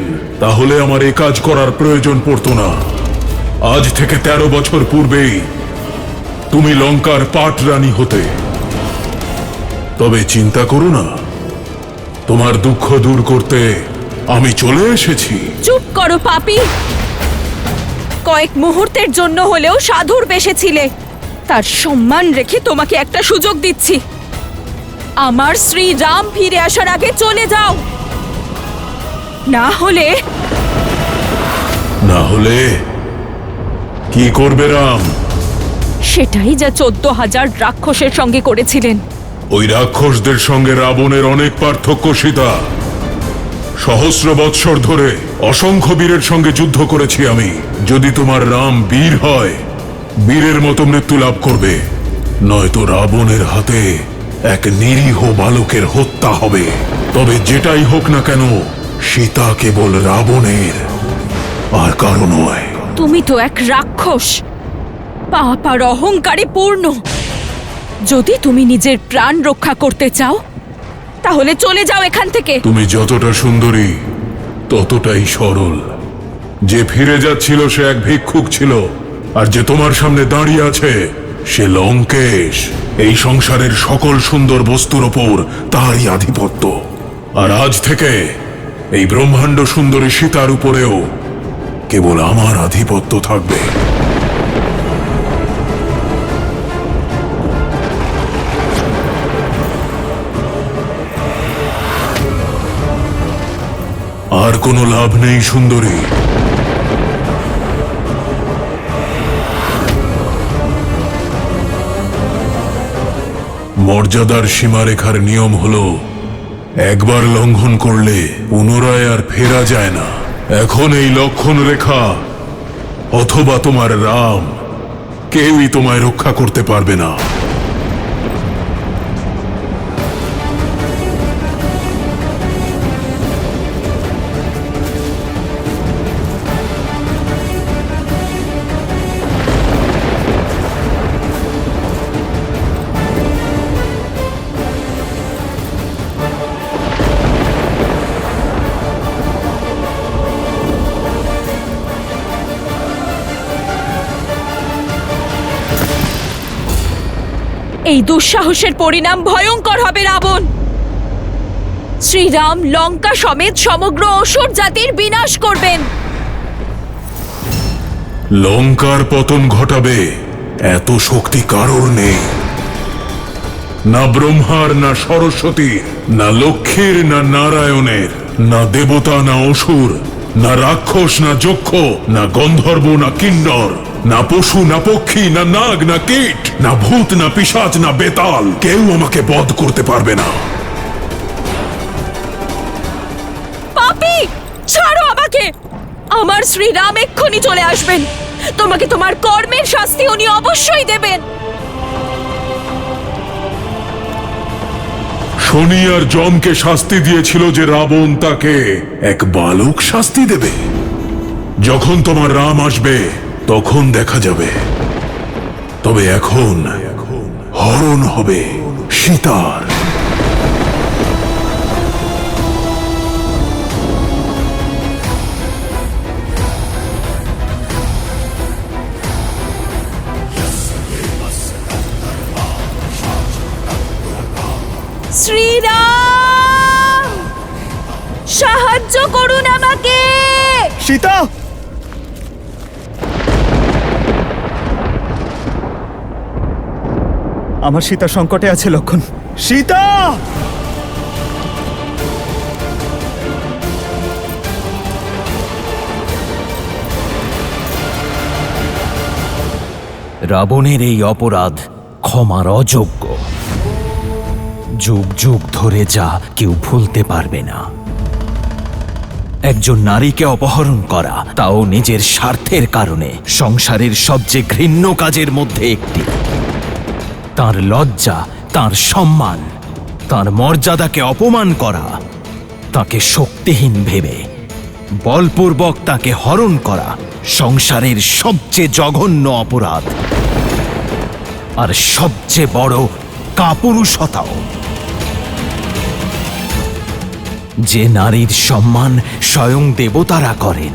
তাহলে আমার এ কাজ করার প্রয়োজন পড়তো না। আজ থেকে 13 বছর পূর্বেই তুমি লঙ্কার পাট রানী হতে। তবে চিন্তা করো না, তোমার দুঃখ দূর করতে আমি চলে এসেছি। চুপ করো পাপী! কয়েক মুহূর্তের জন্য হলেও সাধুর বেশে ছিলে। তার সম্মান রেখে তোমাকে একটা সুযোগ দিচ্ছি। আমার শ্রীরাম ফিরে আসার আগে চলে যাও, না হলে কি করবে রাম? সেটাই যা 14,000 রাক্ষসের সঙ্গে করেছিলেন। ওই রাক্ষসদের সঙ্গে রাবণের অনেক পার্থক্য সীতা। সহস্র বৎসর ধরে অসংখ্য বীরের সঙ্গে যুদ্ধ করেছি আমি। যদি তোমার রাম বীর হয়, বীরের মতো মৃত্যু লাভ করবে, নয়তো রাবণের হাতে এক নিরীহ বালকের হত্যা হবে। তবে যেটাই হোক না কেন, সীতা কেবল রাবণের, আর কারো নয়। তুমি তো এক রাক্ষস, পাপ আর অহংকারে পূর্ণ। যদি তুমি নিজের প্রাণ রক্ষা করতে চাও, তাহলে চলে যাও এখান থেকে। তুমি যতটা সুন্দরী, ততটাই সরল। যে ফিরে যাচ্ছিল সে এক ভিক্ষুক ছিল, আর যে তোমার সামনে দাঁড়িয়ে আছে সে লঙ্কেশ। এই সংসারের সকল সুন্দর বস্তুর ওপর তারই আধিপত্য। আর আজ থেকে এই ব্রহ্মাণ্ড সুন্দরী সীতার উপরেও কেবল আমার আধিপত্য থাকবে। আর কোনো লাভ নেই সুন্দরী। মর্যাদার সীমারেখার নিয়ম হলো, একবার লঙ্ঘন করলে পুনরায় আর ফেরা যায় না। এখন এই লক্ষণ রেখা অথবা তোমার রাম, কেউই তোমায় রক্ষা করতে পারবে না। এই দুঃসাহসের পরিণাম ভয়ঙ্কর হবে রাবণ। শ্রীরাম লঙ্কা সমেত সমগ্র অসুর জাতির বিনাশ করবেন। লঙ্কার পতন ঘটাবে এত শক্তি কারোর নেই। না ব্রহ্মার, না সরস্বতীর, না লক্ষ্মীর, না নারায়ণের, না দেবতা, না অসুর, না রাক্ষস, না যক্ষ, না গন্ধর্ব, না কিন্নর, না পশু, না পক্ষী, না নাগ, না কীট, না ভূত, না পিশাচ, না বেতাল, কেউ আমাকে বধ করতে পারবে না। পাপী, ছাড়ো আমাকে। আমার শ্রীরাম এক্ষুনি চলে আসবেন। তোমাকে তোমার কর্মের শাস্তি উনি অবশ্যই দেবেন। শনি আর যমকে শাস্তি দিয়েছিল যে রাবণ তাকে এক বালক শাস্তি দেবে। যখন তোমার রাম আসবে তখন দেখা যাবে। তবে এখন হরণ হবে সীতার। শ্রীরাম, সাহায্য করুন আমাকে। সীতা! আমার সীতা সংকটে আছে লক্ষণ। সীতা! রাবণের এই অপরাধ ক্ষমার অযোগ্য। যুগ যুগ ধরে যা কেউ ভুলতে পারবে না। একজন নারীকে অপহরণ করা, তাও নিজের স্বার্থের কারণে, সংসারের সবচেয়ে ঘৃণ্য কাজের মধ্যে একটি। তার লজ্জা, তার সম্মান, তার মর্যাদাকে অপমান করা, তাকে শক্তিহীন ভেবে বলপূর্বক তাকে হরণ করা সংসারের সবচেয়ে জঘন্য অপরাধ, আর সবচেয়ে বড় কাপুরুষতাও। যে নারীর সম্মান স্বয়ং দেবতারা করেন,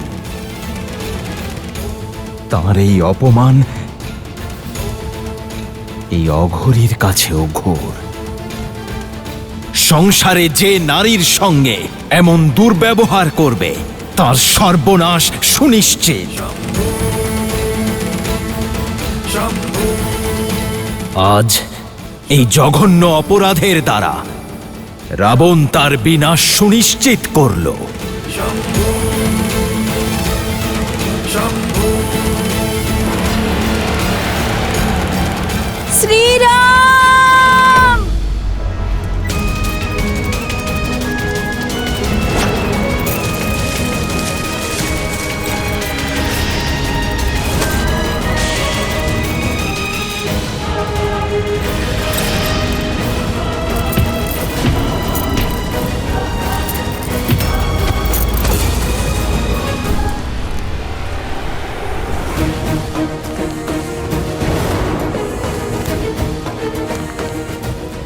তার এই অপমান এই অঘরীর কাছেও ঘোর। সংসারে যে নারীর সঙ্গে এমন দুর্ব্যবহার করবে, তার সর্বনাশ সুনিশ্চিত। আজ এই জঘন্য অপরাধের দ্বারা রাবণ তার বিনাশ সুনিশ্চিত করল। শ্রীরাম!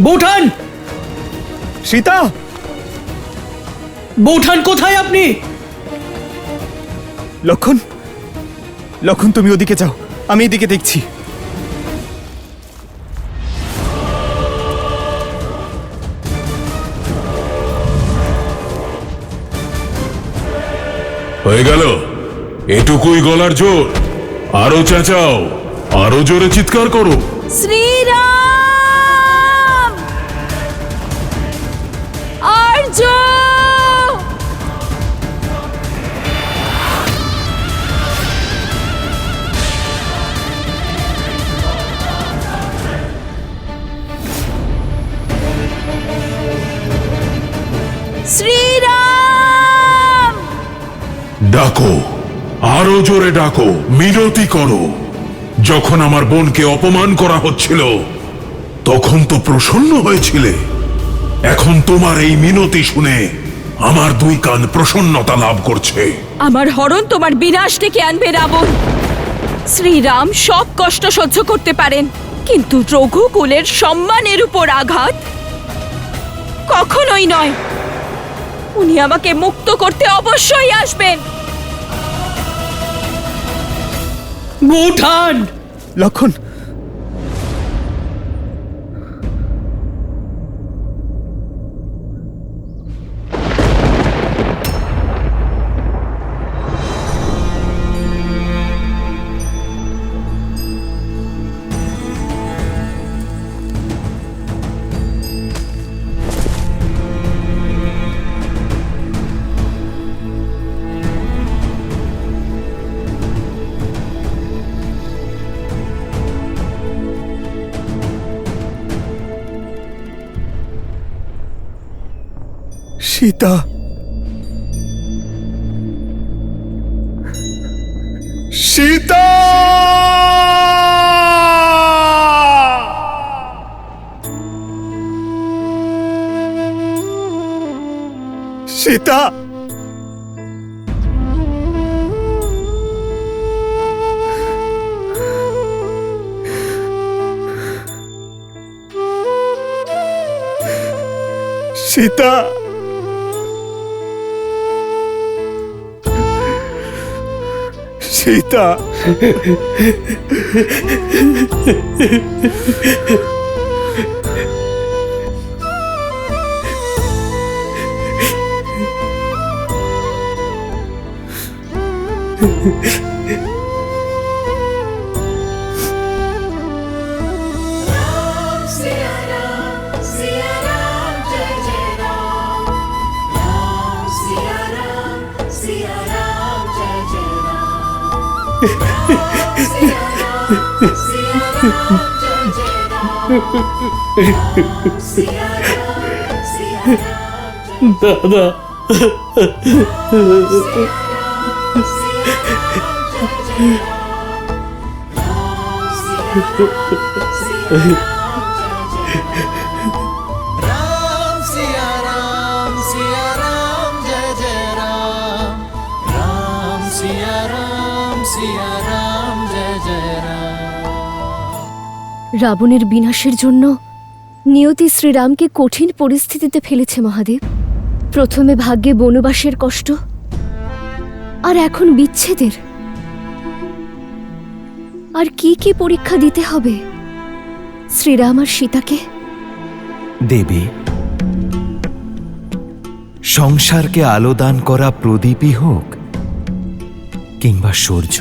বৌঠান! সীতা! বৌঠান, কোথায় আপনি? লক্ষণ, লক্ষণ, তুমি ওদিকে যাও, আমি এদিকে দেখছি। হয়ে গেল? এটুকুই গলার জোর? আরো চেঁচাও, আরো জোরে চিৎকার করো। শ্রীরাম! আর্য! শ্রীরাম! ডাকো, আরো জোরে ডাকো, মিনতি করো। যখন আমার বোনকে অপমান করা হচ্ছিল, তখন তো প্রসন্ন হয়েছিলে। এখন তোমার এই মিনতি শুনে আমার দুই কান প্রসন্নতা লাভ করছে। আমার হরণ তোমার বিনাশ ডেকে আনবে রাবণ। শ্রীরাম সব কষ্ট সহ্য করতে পারেন, কিন্তু রঘুকুলের সম্মানের উপর আঘাত কখনোই নয়। উনি আমাকে মুক্ত করতে অবশ্যই আসবেন। বৌঠান! লক্ষণ, সীতা! সীতা! সীতা! সীতা! সীতা! Siya Ram, দাদা, राम सिया राम जय जय राम राम सिया राम जय जय राम। রাবণের বিনাশের জন্য নিয়তি শ্রীরামকে কঠিন পরিস্থিতিতে ফেলেছে মহাদেব। প্রথমে ভাগ্যে বনবাসের কষ্ট, আর এখন বিচ্ছেদের। আর কি কি পরীক্ষা দিতে হবে শ্রীরাম আর সীতাকে? দেবী, সংসারকে আলো দান করা প্রদীপই হোক কিংবা সূর্য,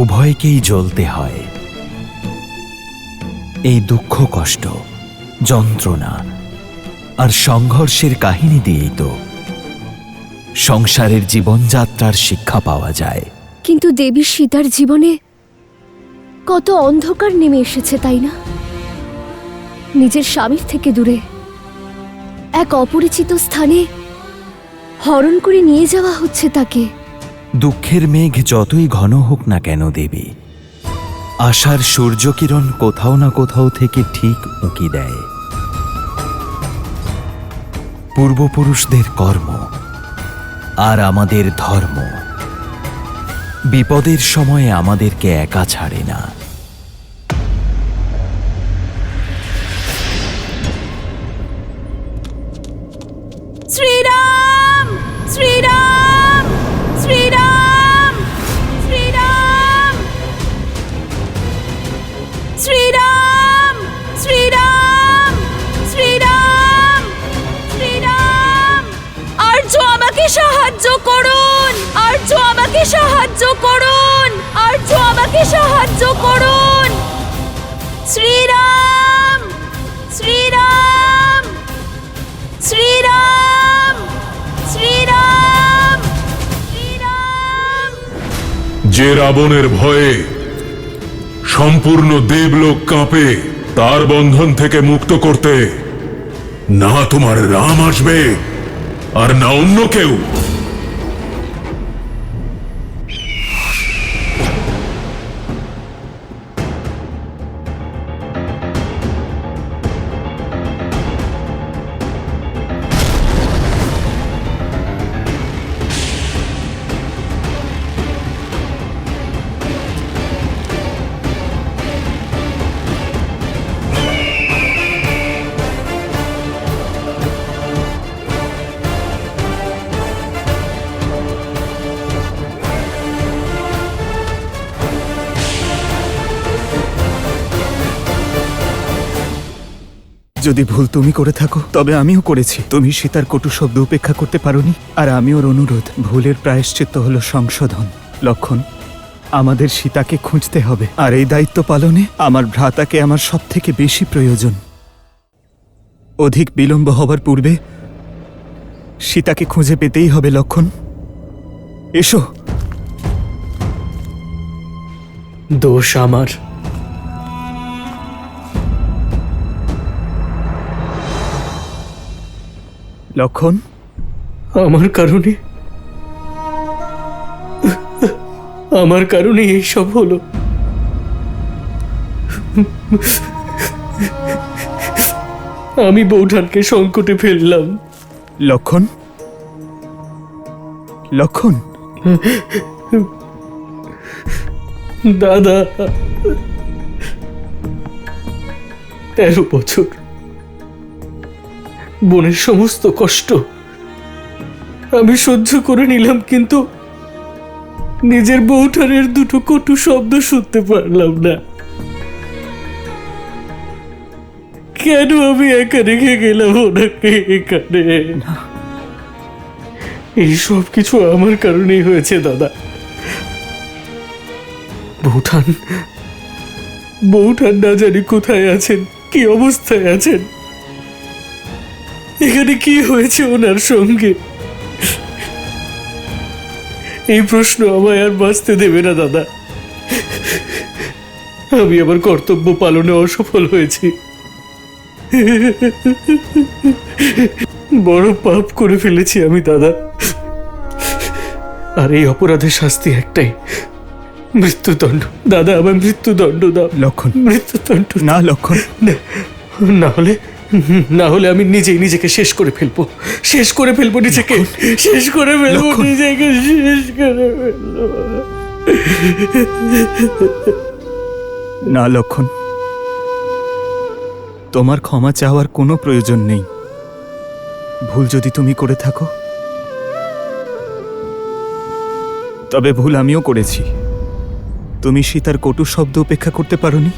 উভয়কেই জ্বলতে হয়। এই দুঃখ, কষ্ট, যন্ত্রণা আর সংঘর্ষের কাহিনী দিয়েই তো সংসারের জীবনযাত্রার শিক্ষা পাওয়া যায়। কিন্তু দেবী সীতার জীবনে কত অন্ধকার নেমে এসেছে, তাই না? নিজের স্বামীর থেকে দূরে এক অপরিচিত স্থানে হরণ করে নিয়ে যাওয়া হচ্ছে তাকে। দুঃখের মেঘ যতই ঘন হোক না কেন দেবী, আশার সূর্যকিরণ কোথাও না কোথাও থেকে ঠিক উঁকি দেয়। পূর্বপুরুষদের কর্ম আর আমাদের ধর্ম বিপদের সময়ে আমাদেরকে একা ছাড়ে না। শ্রীরাম, শ্রীরাম, শ্রীরাম, শ্রীরাম, শ্রীরাম, শ্রীরাম, শ্রীরাম, শ্রীরাম। আর্য, আমাকে সাহায্য করুন! আর্য, আমাকে সাহায্য করুন! আর্য, আমাকে সাহায্য করুন! শ্রীরাম, শ্রীরাম, শ্রীরাম, শ্রীরাম, শ্রীরাম। যে রাবণের ভয়ে সম্পূর্ণ দেবলোক কাঁপে, তার বন্ধন থেকে মুক্ত করতে না তোমার রাম আসবে আর না অন্য কেউ। যদি ভুল তুমি করে থাকো তবে আমিও করেছি। তুমি সীতার কটু শব্দ উপেক্ষা করতে পারোনি, আর আমি ওর অনুরোধ। ভুলের প্রায়শ্চিত্ত হলো সংশোধন। লক্ষণ, আমাদের সীতাকে খুঁজতে হবে, আর এই দায়িত্ব পালনে আমার ভ্রাতাকে আমার সব থেকে বেশি প্রয়োজন। অধিক বিলম্ব হবার পূর্বে সীতাকে খুঁজে পেতেই হবে। লক্ষণ, এসো। দোষ আমার। লক্ষণ, আমার কারণে এইসব হলো। আমি বৌঠানকে সংকটে ফেললাম। লক্ষণ, লক্ষণ, দাদা, 13 বছর বোনের সমস্ত কষ্ট আমি সহ্য করে নিলাম, কিন্তু নিজের বৌঠানের দুটো কটু শব্দ শুনতে পারলাম না। কেন আমি একা রেখে গেলাম ওনাকে এখানে? এই সব কিছু আমার কারণেই হয়েছে দাদা। বৌঠান না জানি কোথায় আছেন, কি অবস্থায় আছেন, এখানে কি হয়েছে ওনার সঙ্গে, এই প্রশ্ন আমায় আর বাঁচতে দেবে না দাদা। আমি আমার কর্তব্য পালনে অসফল হয়েছি। বড় পাপ করে ফেলেছি আমি দাদা, আর এই অপরাধের শাস্তি একটাই, মৃত্যুদণ্ড। দাদা আমায় মৃত্যুদণ্ড দাও। লক্ষণ, মৃত্যুদণ্ড না লক্ষণ, না হলে আমি নিজেকে শেষ করে ফেলবো, শেষ করে ফেলবো নিজেকে, শেষ করে ফেলবো লক্ষণ। নিজেকে, শেষ করে ফেলবো। না লক্ষণ, তোমার ক্ষমা চাওয়ার কোনো প্রয়োজন নেই। ভুল যদি তুমি করে থাকো, তবে ভুল আমিও করেছি। তুমি সীতার কটু শব্দ উপেক্ষা করতে পারোনি,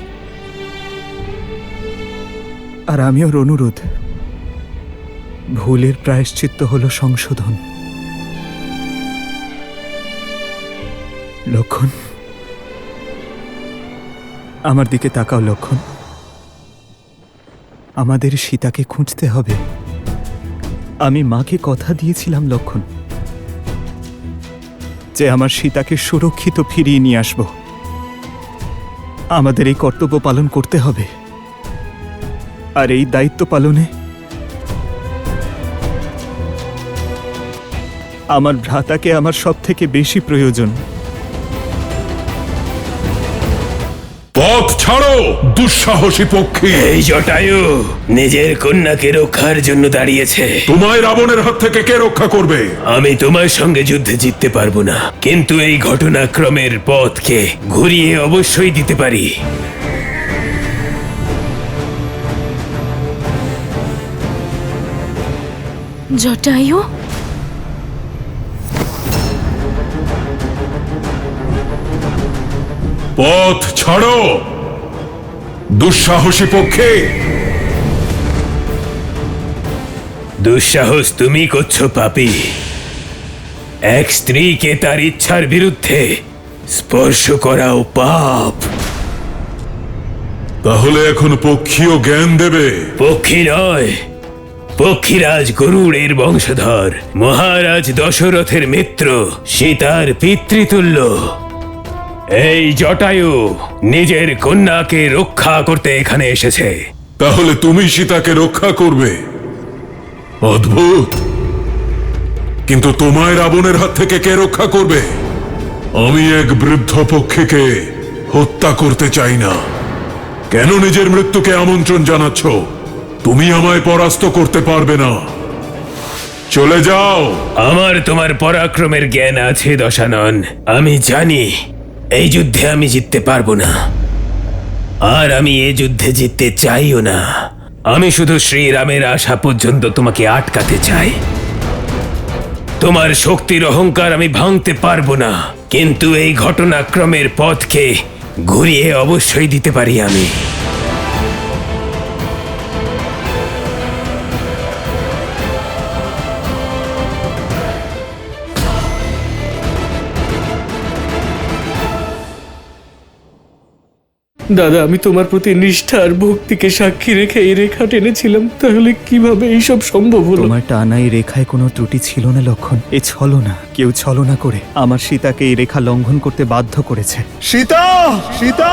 আর আমিও অনুরোধ, ভুলের প্রায়শ্চিত্ত হলো সংশোধন। লক্ষণ, আমার দিকে তাকাও লক্ষণ। আমাদের সীতাকে খুঁজতে হবে। আমি মাকে কথা দিয়েছিলাম লক্ষণ, যে আমার সীতাকে সুরক্ষিত ফিরিয়ে নিয়ে আসব। আমাদের এই কর্তব্য পালন করতে হবে, আর এই দায়িত্ব পালনে আমার ভ্রাতাকে আমার সব থেকে বেশি প্রয়োজন। পথ ছাড়ো দুঃসাহসী পক্ষী। এই জটায়ু নিজের কন্যাকে রক্ষার জন্য দাঁড়িয়েছে। তোমায় রাবণের হাত থেকে কে রক্ষা করবে? আমি তোমার সঙ্গে যুদ্ধে জিততে পারবো না, কিন্তু এই ঘটনাক্রমের পথকে ঘুরিয়ে অবশ্যই দিতে পারি। জটায়ু, পথ ছাড়ো দুঃসাহসী পক্ষে। দুঃসাহস তুমি করছো পাপী। এক স্ত্রীকে তার ইচ্ছার বিরুদ্ধে স্পর্শ করাও পাপ। তাহলে এখন পক্ষীও জ্ঞান দেবে? পক্ষী নয়, পক্ষীরাজ গরুড়ের বংশধর, মহারাজ দশরথের মিত্র, সীতার পিতৃতুল্য। এই জটায়ু নিজের কন্যাকে রক্ষা করতে এখানে এসেছে। তাহলে তুমি সীতাকে রক্ষা করবে? অদ্ভুত। কিন্তু তোমায় রাবণের হাত থেকে কে রক্ষা করবে? আমি এক বৃদ্ধ পক্ষীকে হত্যা করতে চাই না। কেন নিজের মৃত্যুকে আমন্ত্রণ জানাচ্ছ? তুমি আমায় পরাস্ত করতে পারবে না। চলে যাও। আমার তোমার পরাক্রমের জ্ঞান আছে দশানন। আমি জানি এই যুদ্ধে আমি জিততে পারবো না, আর আমি এই যুদ্ধে জিততে চাইও না। আমি শুধু শ্রীরামের আশা পর্যন্ত তোমাকে আটকাতে চাই। তোমার শক্তির অহংকার আমি ভাঙতে পারবো না, কিন্তু এই ঘটনাক্রমের পথকে ঘুরিয়ে অবশ্যই দিতে পারি আমি। দাদা, আমি তোমার প্রতি নিষ্ঠা আর ভক্তিকে সাক্ষী রেখে এই রেখা টেনেছিলাম, তাহলে কিভাবে এইসব সম্ভব হলো? তোমার টানা এই রেখায় কোনো ত্রুটি ছিল না লক্ষণ। এ ছলনা, কেউ ছলনা করে আমার সীতাকে এই রেখা লঙ্ঘন করতে বাধ্য করেছে। সীতা, সীতা!